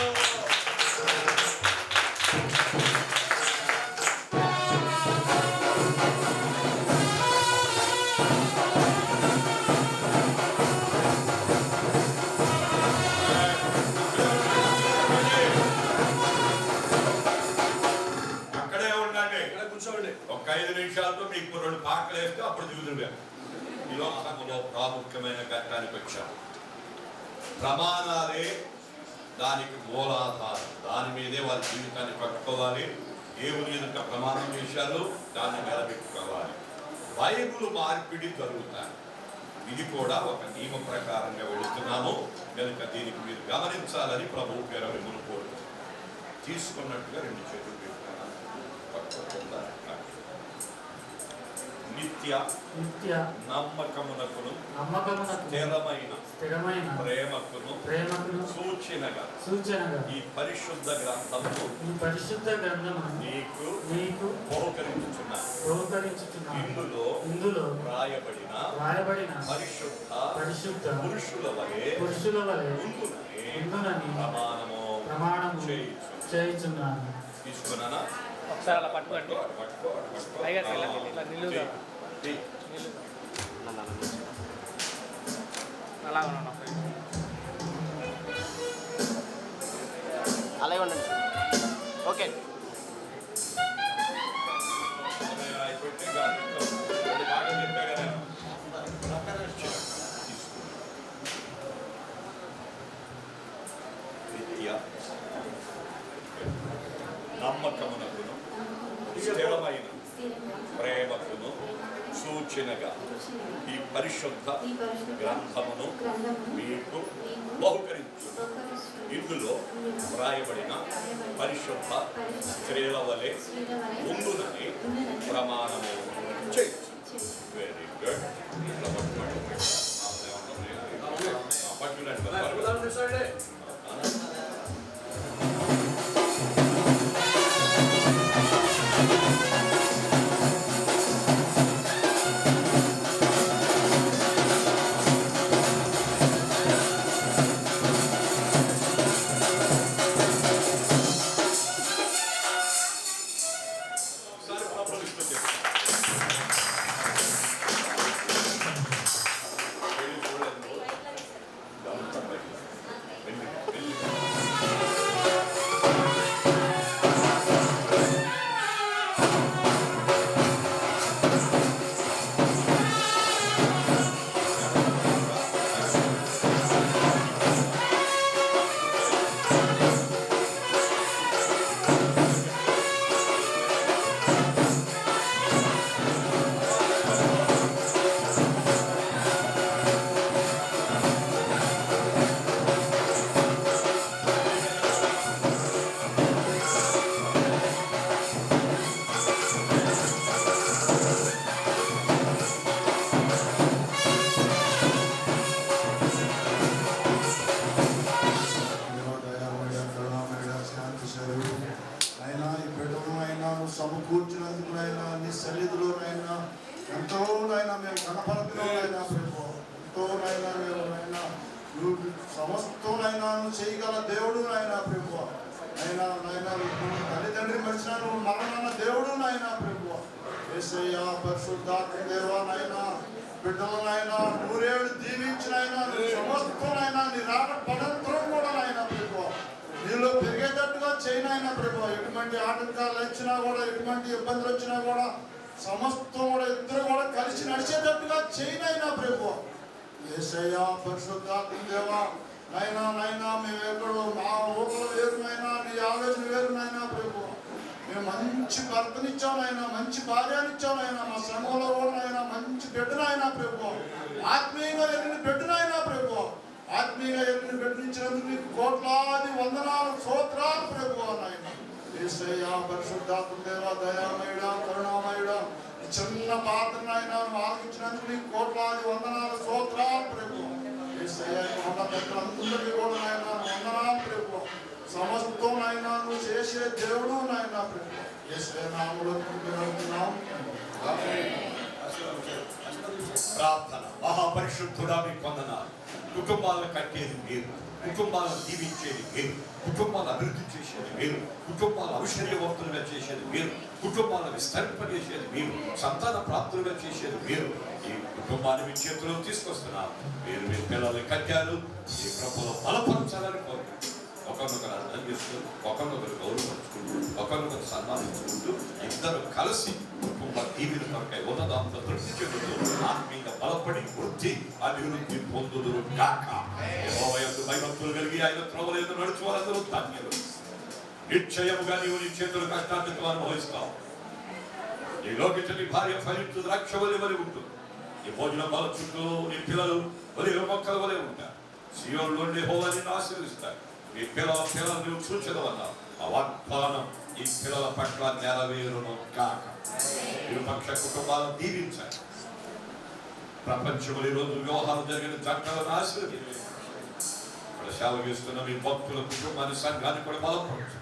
ఒక 5 నిమిషాలతో మీకు 2 పాటలు వేస్తే అప్పుడు దిగుతుండే. ఈ లోకంలో ప్రాముఖ్యమైన ఘట్టానికి వచ్చాం. ప్రమాణాలే దానికి మూలాధారం. దాని మీదే వాళ్ళ జీవితాన్ని కట్టుకోవాలి. దేవుని ఎదుట ప్రమాణం చేశారు, దాన్ని నిలబెట్టుకోవాలి. బైబుల్ మార్పిడి జరుగుతాయి. ఇది కూడా ఒక నియమ ప్రకారంగా వెళుతున్నాము కనుక దీనికి మీరు గమనించాలని ప్రభు పేరు మిమ్మల్ని కోరుతున్నాను. తీసుకున్నట్టుగా 2 చేతులు పెట్టుకున్నాను. నిత్య నిత్య నమ్మకమునకును నమ్మకమునకు స్థిరమైన ప్రేమకును సూచనగా ఈ పరిశుద్ధ గ్రంథమును నీకు బహుకరించుచున్నాను. ఇందులో రాయబడిన పరిశుద్ధ పురుషుల వలె ఉండునని ప్రమాణము చేయుచున్నాను. తీసుకున్నానా? ఒకసారి అలా పట్టుకోండి. పైగా ఇట్లా నిలువుగా అలా ఉన్నాను. అలాగే ఉండండి. ఓకే. నమ్మకమునకును స్థిరమైన ప్రేమకును సూచనగా ఈ పరిశుద్ధ గ్రంథమును మీకు బహుకరించు. ఇందులో వ్రాయబడిన పరిశుద్ధ స్త్రీల వలె ఉండునని ప్రమాణము చేయొచ్చు. Very good. అయినా ఈ బిడ్డను అయినా నువ్వు సమకూర్చినందుకు అయినా నీ సన్నిధిలోనైనా ఎంతోనైనా మేము కనపడుతున్నాయినా ప్రభు ఎంతోనైనా మేమునైనా నువ్వు సమస్తనైనా నువ్వు చేయగల దేవుడు నాయనా ప్రభు అయినా నాయన తల్లిదండ్రి మనిషిన నువ్వు మరణన్న దేవుడు నాయనా ప్రభు యేసయ్యా పరిశుద్ధాత్మ దేవా నాయనా బిడ్డలనైనా నూరేళ్ళు దీవించినైనా సమస్తనైనా నీ రాక పడంతరం కూడా నాయనా ప్రభు నీలో పెరిగేటట్టుగా చేయనైనా ప్రభు ఎటువంటి ఆటంకాలు వచ్చినా కూడా ఎటువంటి ఇబ్బందులు వచ్చినా కూడా సమస్తం కూడా ఇద్దరు కూడా కలిసి నడిచేటట్టుగా చేయనైనా ప్రభు యేసయ్యా పరిశుద్ధాత్మ దేవా నైనా నైనా మేము ఎక్కడో మా ఊర్లో వేరునైనా నీ ఆలోచన వేరునైనా ప్రభు మేము మంచి భర్తనిచ్చానైనా మంచి భార్యనిచ్చానైనా మా సంఘంలో కూడా మంచి బిడ్డనైనా ప్రభు ఆత్మీయంగా ఎన్ని బిడ్డనైనా ప్రభు ఆత్మీయంగా ఎన్ని బిడ్డనిచ్చినందుకు నీకు కోట్లాది వందనాలు స్తోత్రాలు ప్రభు నాయన యేసయ్యా పరిశుద్ధాత్మ దేవా దయామయుడా కరుణామయుడా ఈ చిన్న పాత్రనైనా ఆలోచించినందుకు నీకు కోట్లాది వందనాలు స్తోత్రాలు ప్రభు యేసయ్యా ఉన్న పెద్దలందరికీ కూడా నాయన వందనాలు ప్రభు సమస్తం నాయన నువ్వు చేసే దేవుడు నాయన ప్రభు యేసయ్య నామములో వేడుకుంటున్నాం. ప్రార్థన. మహాపరిశుద్ధుడా మీకు వందనాలు. కుటుంబాలను కట్టేది మీరు, కుటుంబాలను దీవించేది మీరు, కుటుంబాలను అభివృద్ధి చేసేది మీరు, కుటుంబాలను ఔషధ్యవంతులుగా చేసేది మీరు, కుటుంబాలను విస్తరింపజేసేది మీరు, సంతాన ప్రాప్తులుగా చేసేది మీరు. ఈ కుటుంబాన్ని మీ చేతిలో తీసుకొస్తున్నారు. మీరు మీ పిల్లల్ని కట్టారు. ఈ ప్రభువులో బలపరచాలని కోరుకుంటున్నారు. ఒకరినొకరు అర్థం చేసుకుంటూ, ఒకరినొకరు గౌరవించుకుంటూ, ఒకరినొకరు సన్మానించుకుంటూ ఇద్దరు కలిసి కుటుంబ దీవిన కొరకై ఉన్నదాంతో తృప్తి చెందుతూ ఆత్మీయంగా బలపడి వృద్ధి అభివృద్ధి పొందుదురు గాక. యెహోవాయందు భయభక్తులు కలిగి ఆయన త్రోవలందు నడుచు వారందరూ ధన్యులు. నిశ్చయముగా నీవు నీ చేతులు కష్టార్జితం అనుభవిస్తావు. నీ లోకించ నీ భార్య ఫలించు ద్రాక్ష వలె వలె ఉంటుంది. నీ భోజనం బల చుట్టూ నీ పిల్లలు వలె మొక్కల వలె ఉంటారు. సియోనులో యెహోవా నిన్ను ఆశీర్వదిస్తాడు. ఈ పిల్లలు నువ్వు చూచెదవన్నా ఆ వాగ్దానం ఈ పిల్లల పట్ల నెరవేరును కాక. ఇరుపక్ష కుటుంబాలను దీవించాలి. ప్రపంచంలో ఈరోజు వివాహాలు జరిగిన జంటలను ఆశీర్వదించాలి. ఇక్కడ సేవ చేస్తున్న మీ భక్తుల కుటుంబాన్ని సంఘాన్ని కూడా బలపరచు.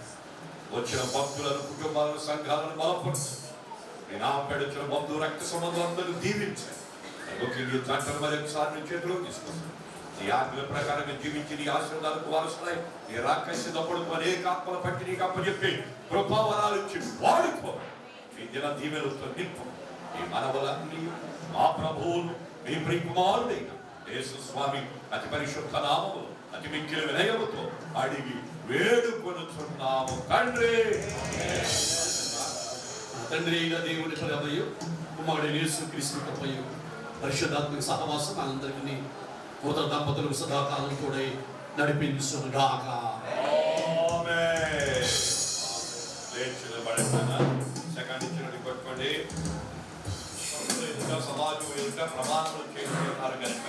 వచ్చిన భక్తులను కుటుంబాలను సంఘాలను బలపరచు. మీ నామ పెడుతున్న బంధువు రక్త సంబంధాలను దీవించాలి. ముఖ్యంగా జంటలు మరి ఒకసారి చేతిలో తీసుకొస్తాను. నీ ఆజ్ఞల ప్రకారంగా జీవించి నీ ఆశీర్వాదాలకు వారసులై నీ రాకసినప్పుడు అనేక ఆత్మల పట్టి నీకు అప్పచెప్పి కృపావరాలు ఇచ్చి వాడుకో. ఈ దిన దీవెనలతో నింపు. ఈ మనవలన్నీ మా ప్రభువును మీ ప్రియకుమారుడైన యేసు స్వామి అతి పరిశుద్ధ నామములో అతి మిక్కిలి వినయముతో అడిగి వేడుకొనుచున్నాము తండ్రి. తండ్రి అయిన దేవుని ప్రేమయు కుమారుడైన యేసుక్రీస్తు కృపయు పరిశుద్ధాత్మక సహవాసం మనందరికీ కూతురు దంపతులకు సదాకాలం కూడా నడిపించుగాక. సెకండ్ ఇచ్చిన కొట్టుకోండి. సమాజం ఎదుట ప్రమాణాలు చేస్తున్నారు కనుక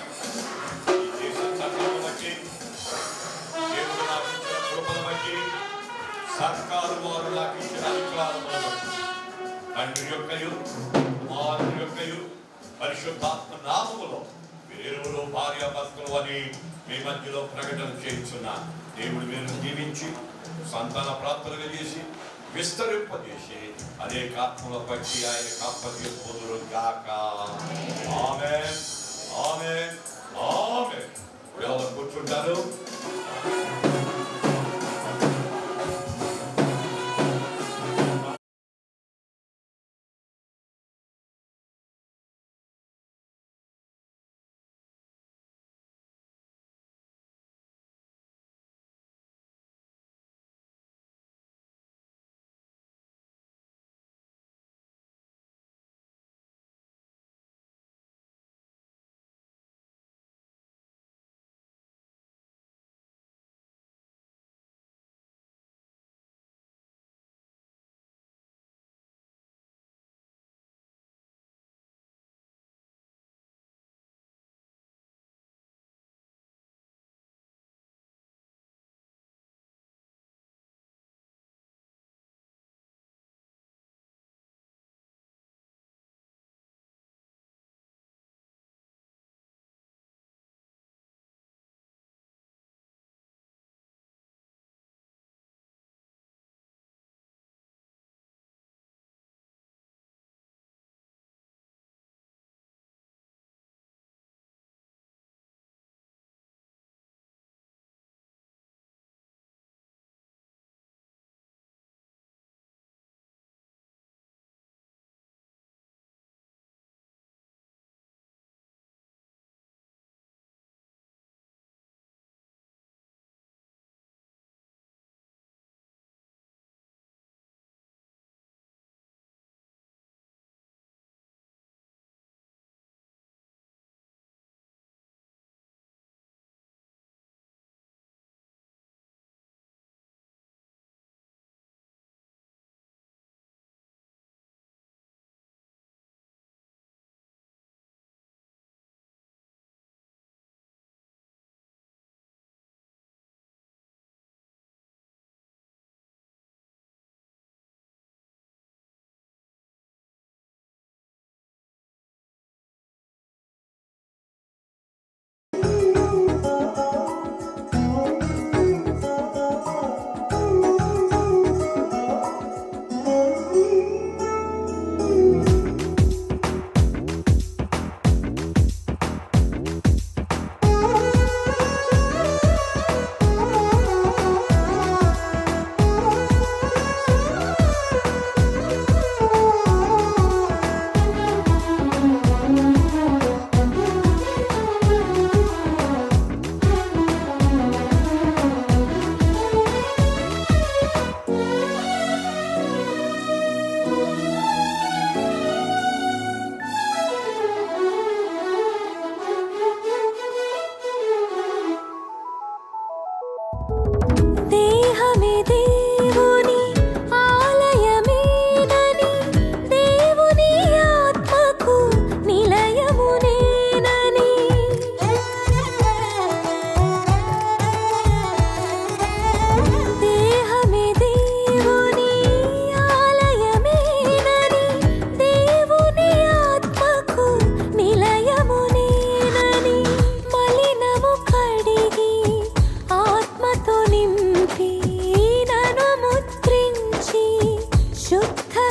ఈ దేశ చట్టాలను బట్టి దేవుడు నాకు ఇచ్చిన కృపను బట్టి సర్కారు వారు నాకు ఇచ్చిన అధికారములను బట్టి తండ్రి యొక్కయు కుమారుని యొక్కయు పరిశుద్ధాత్మ నామములో మీరెవరో భార్యాభర్తలు అని మీ మధ్యలో ప్రకటన చేయించున్న దేవుడు మీరు జీవించి సంతాన ప్రార్థనగా చేసి విస్తరింపజేసి అనేక ఆత్మల బట్టి ఆయన కాపద్యులు గాక. ఆమేన్ ఆమేన్ ఆమేన్. ఎవరు కూర్చుంటారు?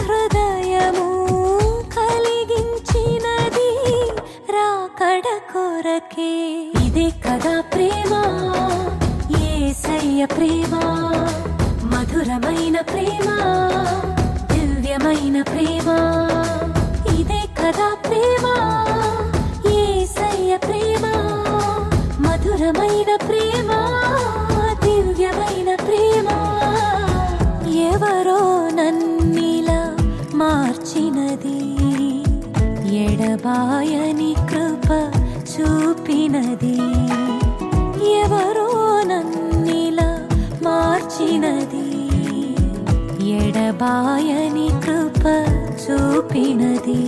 హృదయము కలిగించినది రాకడ కొరకే. ఇదే కదా ప్రేమ, యేసయ్య ప్రేమ, మధురమైన ప్రేమ, దివ్యమైన ప్రేమ. ఇదే కదా ప్రేమ, యేసయ్య ప్రేమ, మధురమైన ప్రేమ, దివ్యమైన ప్రేమ. ఎవరో నన్నిలా మార్చినది, ఎడబాయని కృప చూపినది. ఎవరో నన్నిలా మార్చినది, ఎడబాయని కృప చూపినది.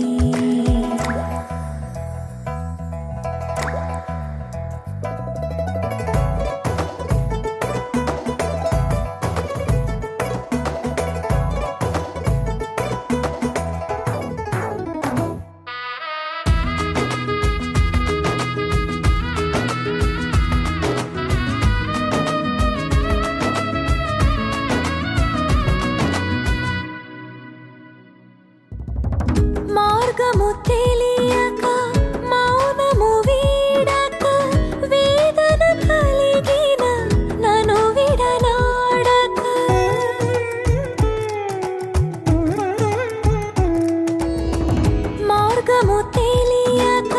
మార్గము తెలియక మౌనము వీడక వేదన కలిగిన నన్ను విడనాడక. మార్గము తెలియక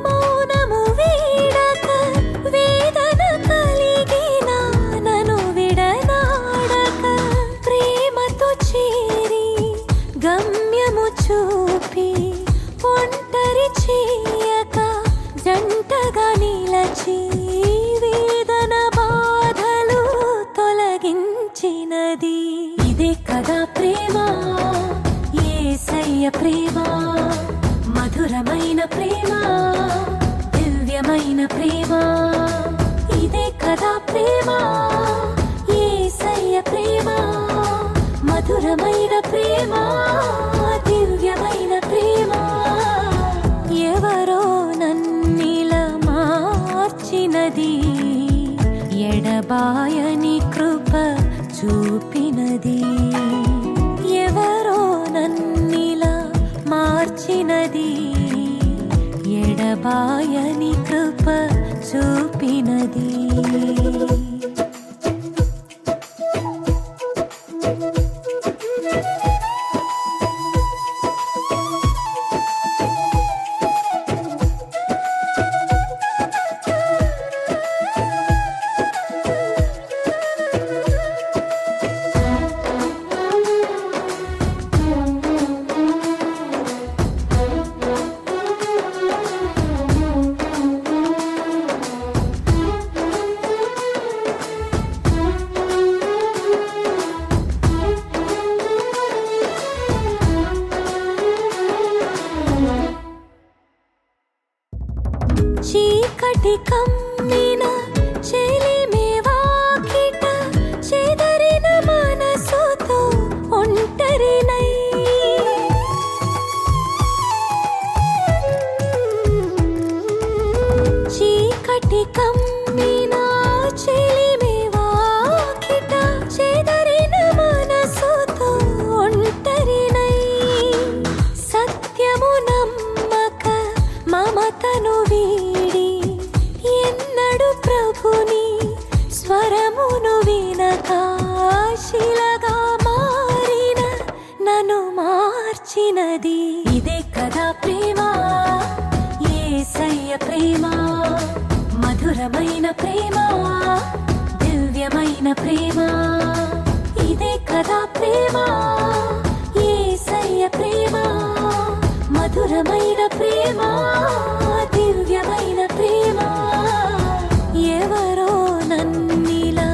మౌనము వీడక వేదన కలిగిన నన్ను విడనాడక. ప్రేమతో చేరి గమ్యము చూపి ఒంటరి చేయక జంటగా నిలచి వేదన బాధలు తొలగించినది. ఇదే కదా ప్రేమ, యేసయ్య ప్రేమ, మధురమైన ప్రేమ, దివ్యమైన ప్రేమ. ఇదే కదా ప్రేమ, యేసయ్య ప్రేమ, మధురమైన ప్రేమ, దివ్యమైన ప్రేమ. ఎవరో నన్నిలా మార్చినది, ఎడబాయని కృప చూపినది. ఎవరో నన్నిలా మార్చినది, ఎడబాయని కృప చూపినది. చీకటి కమ్మిన చెలిమే వాకిట చెదరిన మనసుతో ఒంటరినై. చీకటి కమ్మిన చెలిమే వాకిట చెదరిన మనసుతో ఒంటరినై. సత్యము నమ్మక మమతను వీడి ఎన్నడు ప్రభుని స్వరమును వినక శిలగా మారిన నన్ను మార్చినది. ఇదే కదా ప్రేమ, యేసయ్య ప్రేమ, మధురమైన ప్రేమ, దివ్యమైన ప్రేమ. ఇదే కదా ప్రేమ, యేసయ్య ప్రేమ, మధురమైన ప్రేమ, దివ్యమైన ప్రేమ. ఎవరో నన్నిలా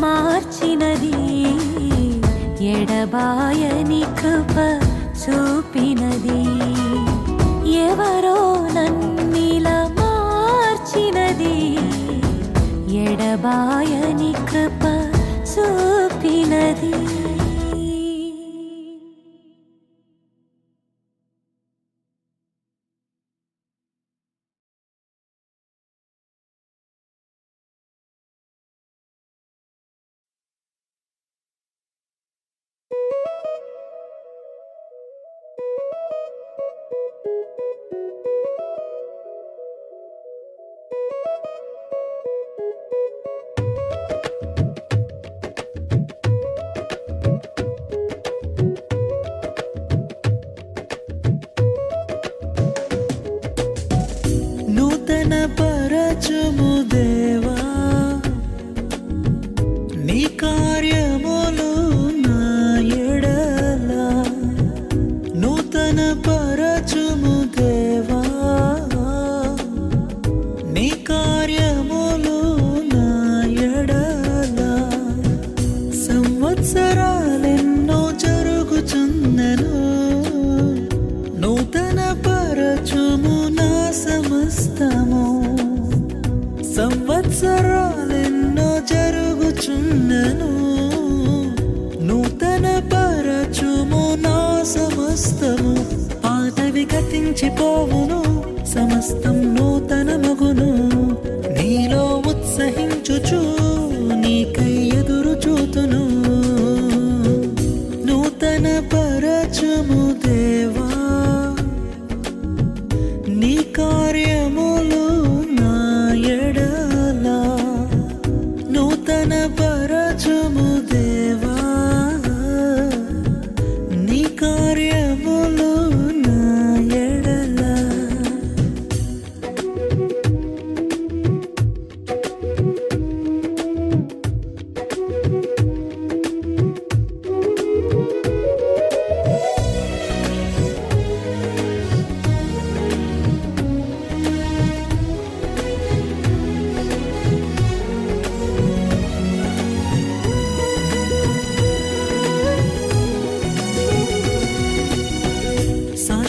మార్చినది, ఎడబాయని కృప చూపినది. ఎవరో నన్నిలా మార్చినది, ఎడబాయని కృప చూపినది. నూతన పరచుము దేవా నీ కార్యములు నా ఎడల నూతన పరచుము దేవా నీ కార్యములు నా ఎడల సంవత్సరాలెన్నో జరుగుచున్నను నూతన పరచుము నా సమస్తము సంవత్సరాలెన్నో జరుగుచున్నను నూతన పరచుము నా సమస్తము పాతవి గతించిపోవును సమస్తం నూతన మగును నీలో ఉత్సహించుచు నీకై ఎదురు చూతును నూతన పరచుము దేవా నీ కార్యములు నా ఎడల నూతన పరచుము దేవా నీ కార్యములు నా ఎడల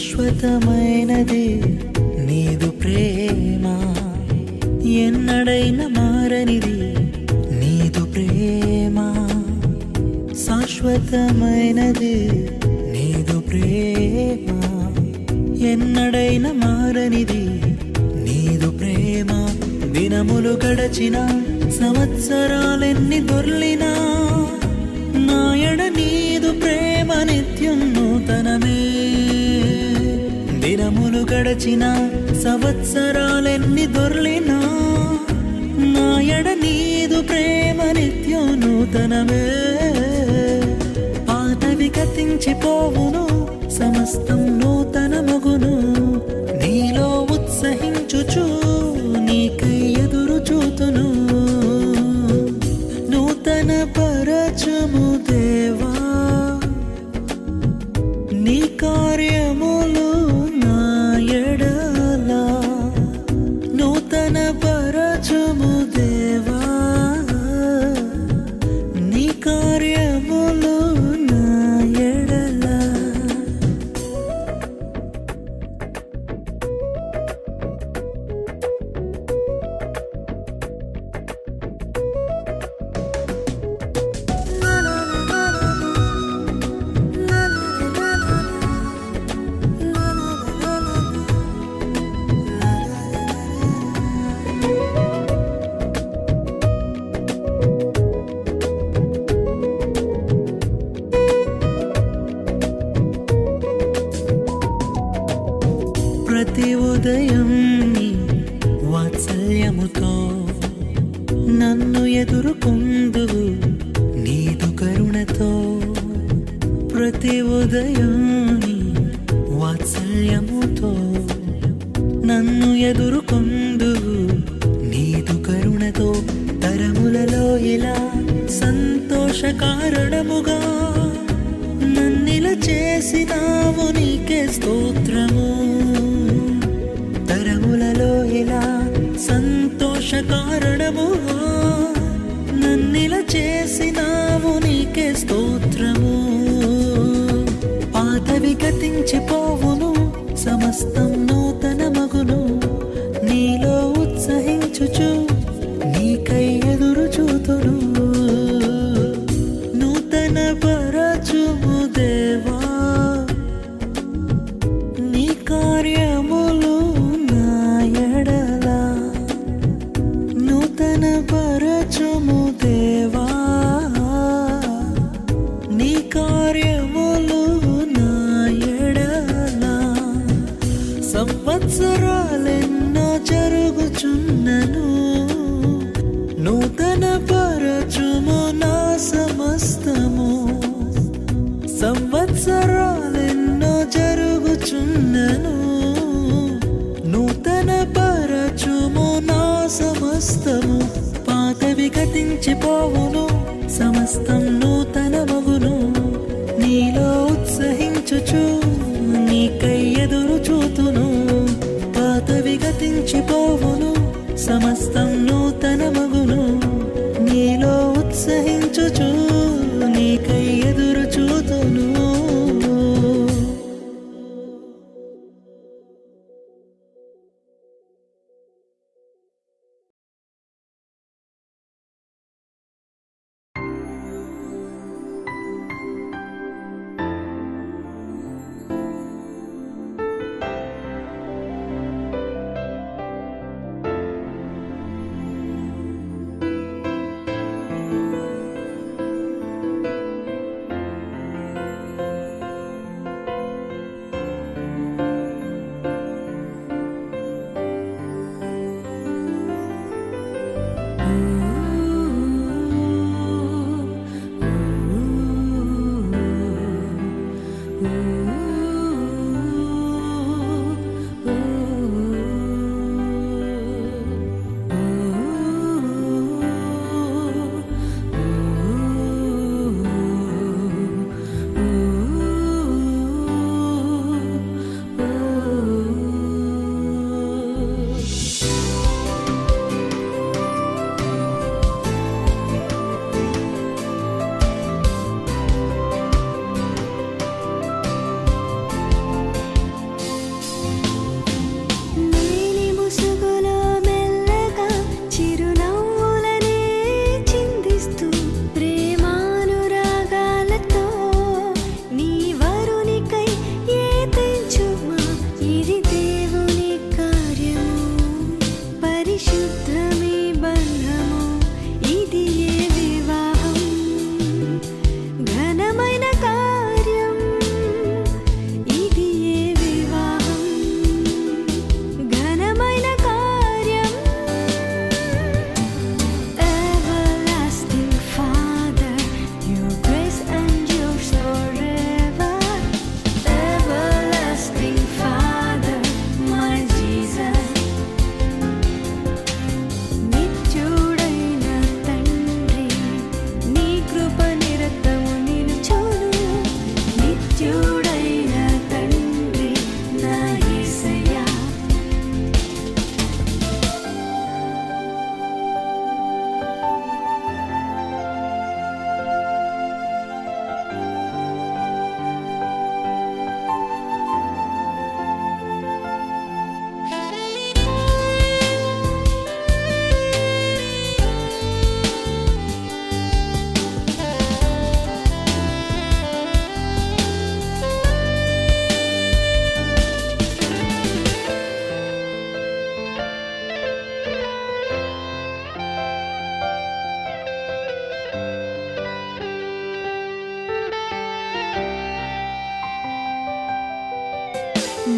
శాశ్వతమైనది నీదు ప్రేమ ఎన్నడైనా మారనిది నీదు ప్రేమ శాశ్వతమైనది నీదు ప్రేమ ఎన్నడైనా మారనిది నీదు ప్రేమ దినములు గడచిన సంవత్సరాలెన్ని దొర్లినా నాయడ నీదు ప్రేమ నిత్యం నూతనమే దినములు గడచిన సంవత్సరాలెన్ని దొర్లినా నాయడ నీదు ప్రేమ నిత్యం నూతనమే పాతవి గతించిపోవును సమస్తం నూతన మగును నీలో ఉత్సహించుచు నీకై ఎదురు చూతును నూతన పరచుము దేవా నీ కార్యములు నా ఎడల నూతన పరచుము దేవా నీ కార్యములు నా ఎడల ప్రతి ఉదయం నీ వాత్సల్యముతో నన్ను ఎదుర్కొందువు నీదు కరుణతో ప్రతి ఉదయం నీ వాత్సల్యముతో నన్ను ఎదుర్కొందువు నీదు కరుణతో తరములలో ఇలా సంతోష కారణముగా నన్నిలా చేసినావు నీకే స్తోత్రము తరములలో ఇలా సంతోష కారణముగా నన్నిలా చేసినావు నీకే స్తోత్రము పాతవి గతించిపోవును సమస్తం నూతన మగును నీలో ఉత్సహించుచు నీకై ఎదురు చూతును నూతన పరచుము దేవా నీ కార్యములు నా ఎడల నూతన పరచుము దేవా నీ కార్యములు నా ఎడల సంవత్సరాలెన్నో జరుగుచున్నను నూతన పరచుము నా సమస్తము పాతవి గతించిపోవును సమస్తం నూతన మగును నీలో ఉత్సహించుచు నీకై ఎదురు చూతును పాతవి గతించిపోవును సమస్తం నూతన మగును నీలో ఉత్సహించుచు నీకై ఎదురు చూతును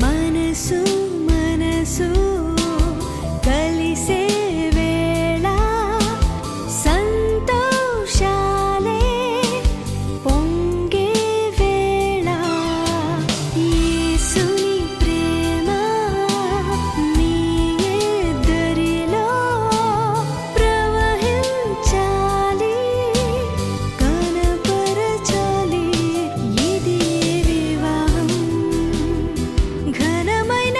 మనసు మనసు కలిసే వేళ సంతోషాలే పొంగే వేళ యేసుని ప్రేమ మీ ఇద్దరిలో ప్రవహించాలి కనపరచాలి ఇది వివాహం ఘనమైన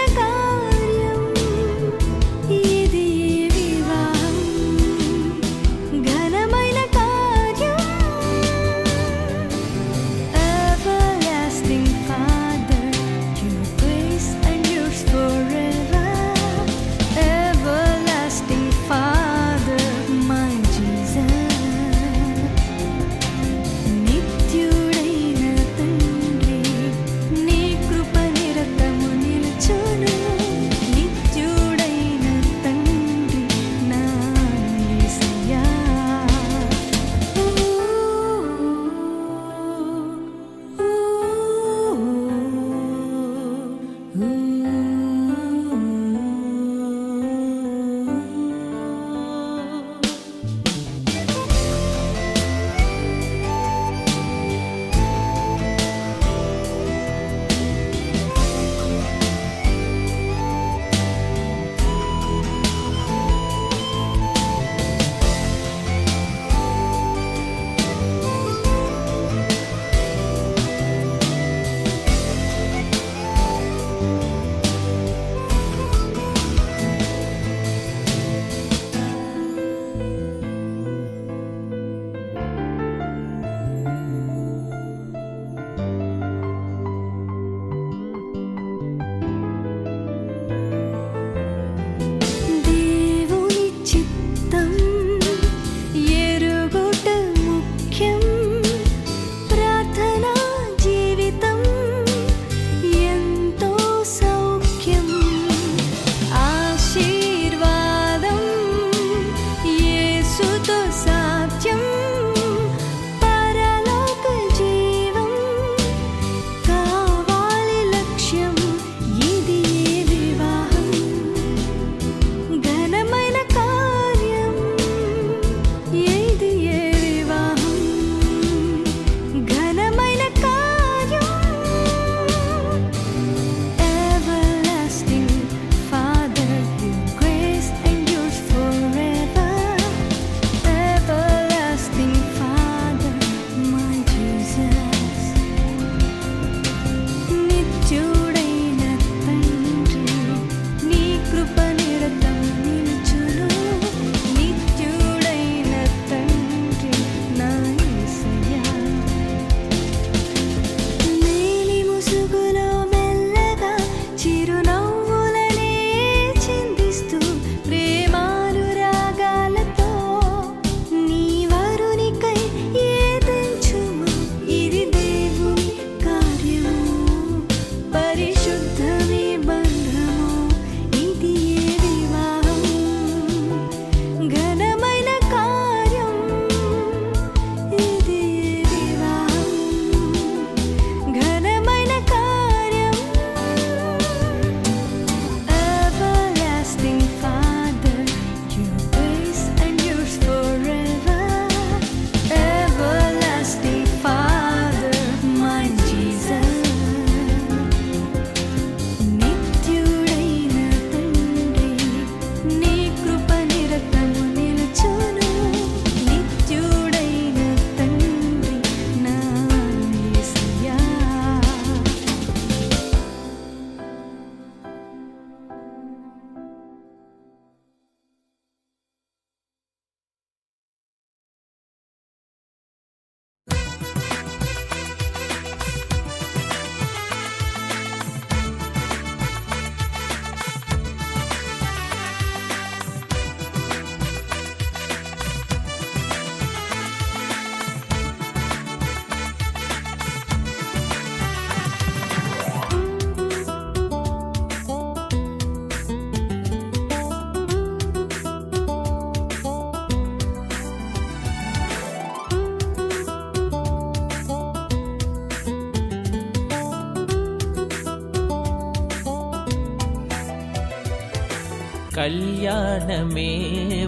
కళ్యాణమే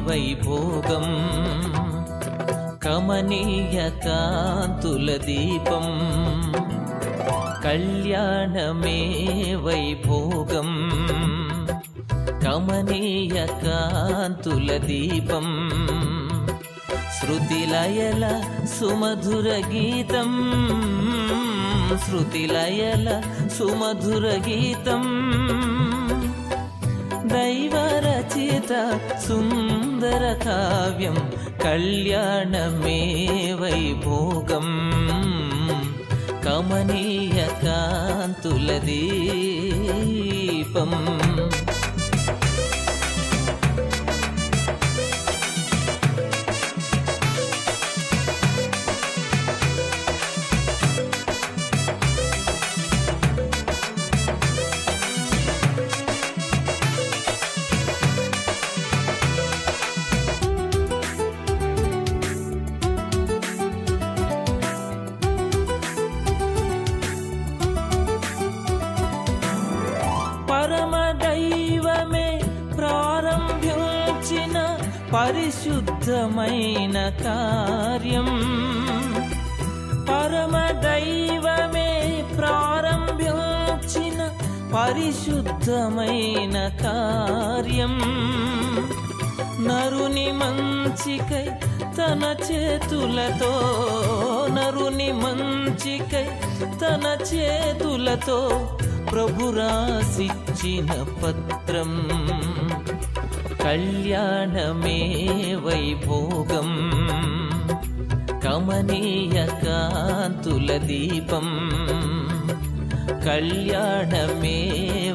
వైభోగం కమనీయ కాంతుల దీపం కళ్యాణమే వైభోగం కమనీయ కాంతుల దీపం శృతిలయల సుమధుర గీతం శృతిలయల సుమధుర గీతం దైవరచిత సుందర కావ్యం కళ్యాణమే వైభోగం కమనీయ కాంతుల దీపం పరమదైవమే ప్రారంభించిన పరిశుద్ధమైన కార్యం పరమదైవమే ప్రారంభించిన పరిశుద్ధమైన కార్యం నరుని మంచికై తన చేతులతో నరుని మంచికై తన చేతులతో ప్రభు రాసిచ్చిన పత్రం కళ్యాణమే వైభోగం కమనీయ కాంతుల దీపం కళ్యాణమే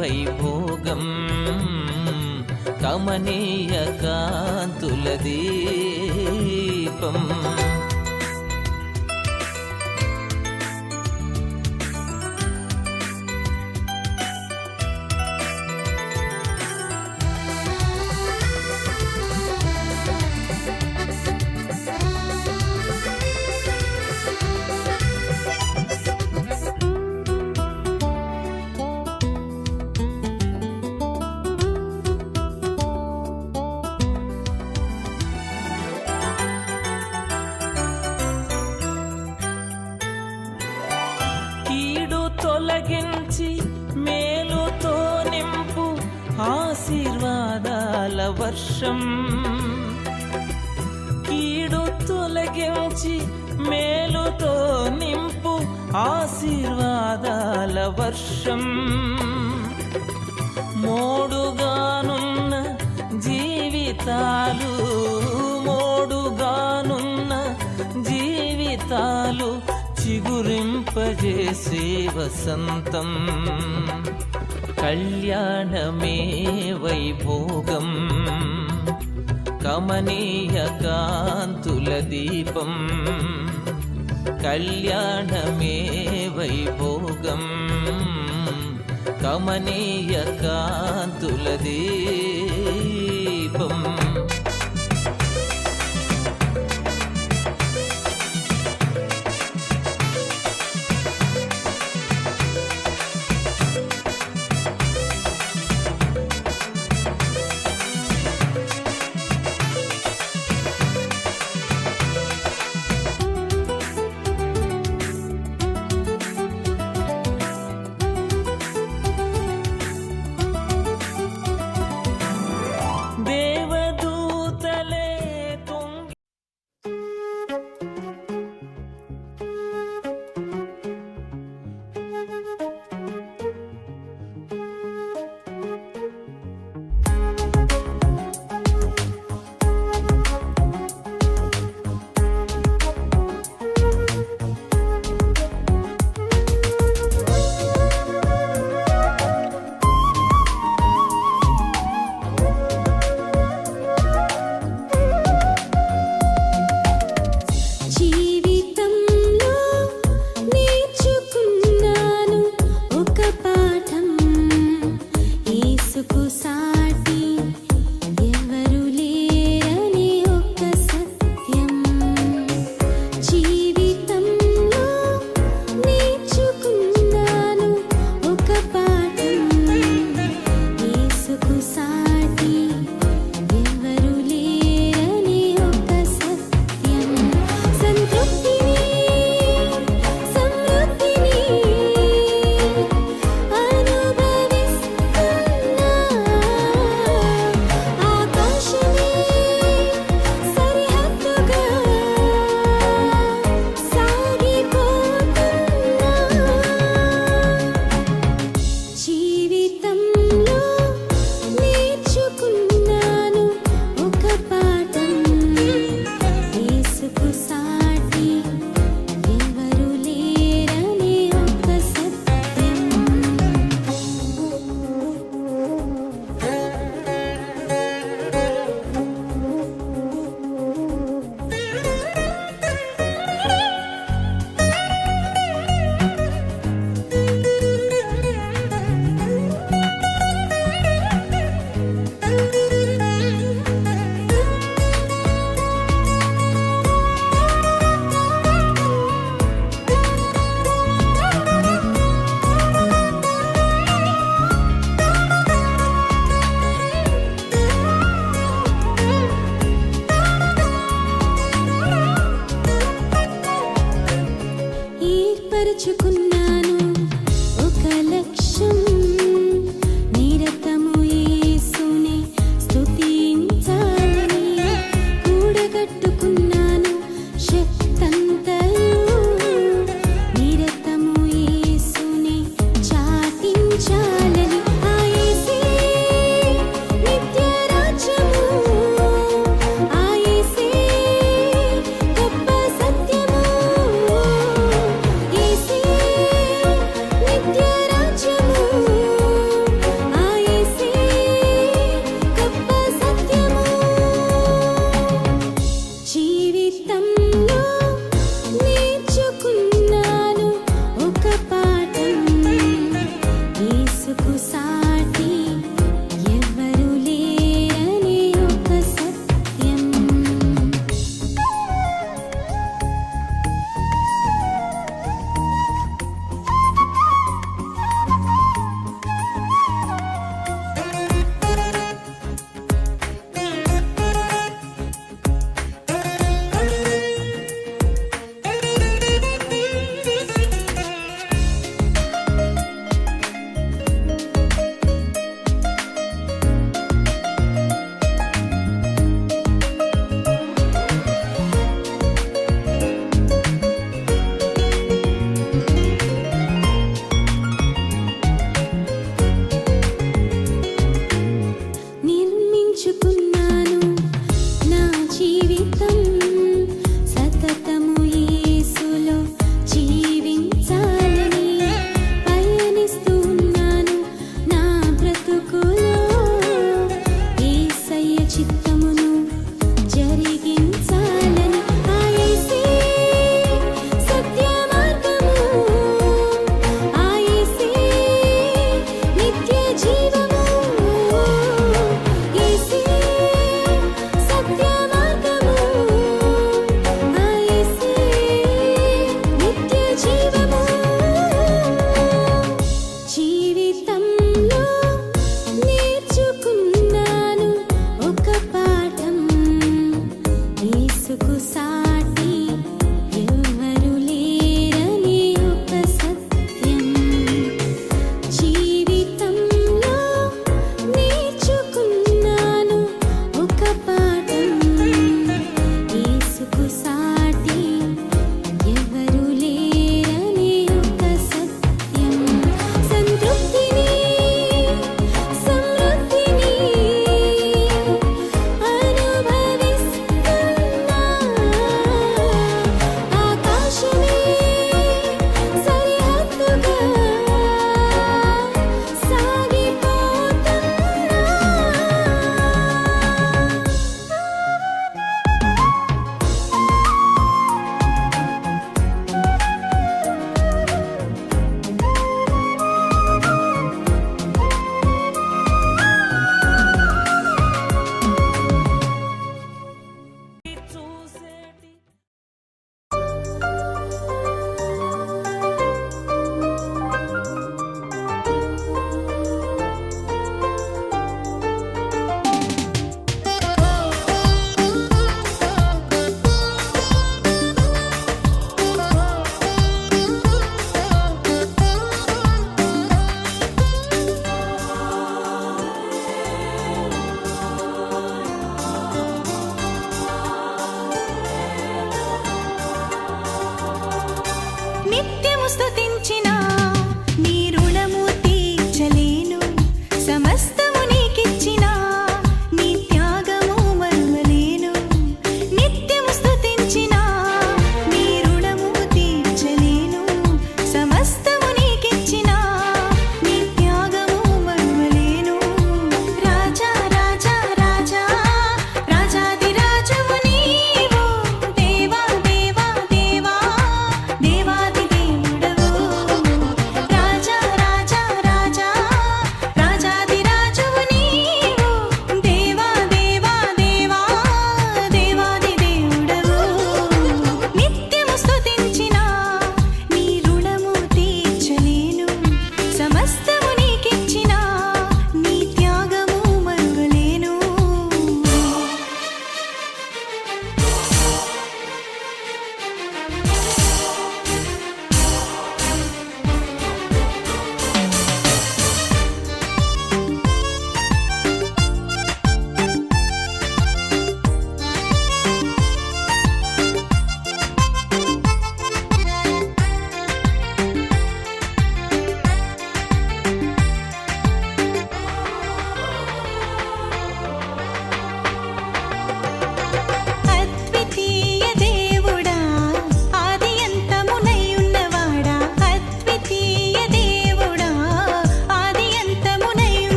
వైభోగం కమనీయ కాంతుల దీపం తొలగించి మేలుతో నింపు ఆశీర్వాదాల వర్షం కీడు తొలగించి మేలుతో నింపు ఆశీర్వాదాల వర్షం మోడుగానున్న జీవితాలు మోడుగానున్న జీవితాలు చిగురింపజేసే వసంతం కళ్యాణమే వైభోగం కమనీయ కాంతుల దీపం కళ్యాణమే వైభోగం కమనీయ కాంతుల దీపం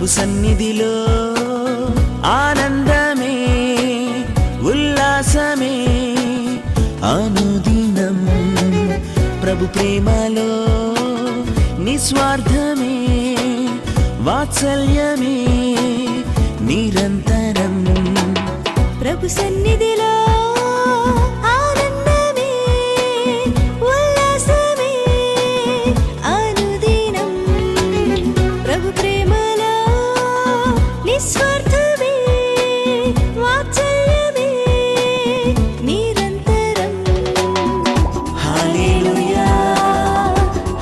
ప్రభు సన్నిధిలో ఆనందమే ఉల్లాసమే అనుదినం ప్రభు ప్రేమలో నిస్వార్థమే వాత్సల్యమే నిరంతరం ప్రభు సన్నిధిలో ఆనందమే ఉల్లాసమే అనుదినం ప్రభు ప్రేమలో నిస్వార్థమే వాత్సల్యమే నిరంతరం హల్లెలూయా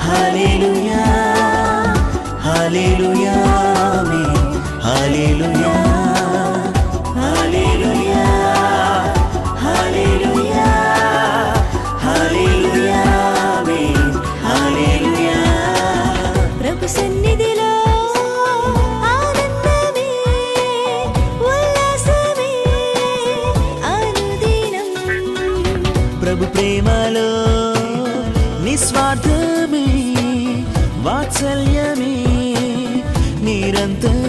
హల్లెలూయా హల్లెలూయా ఆమేన్ హల్లెలూయా హల్లెలూయా హల్లెలూయా హల్లెలూయా ఆమేన్ హల్లెలూయా ప్రభు సన్నిధిలో ఆనందమే ఉల్లాసమే అనుదినం ప్రభు ప్రేమలో నిస్వార్థమే వాత్సల్యమే నిరంతరం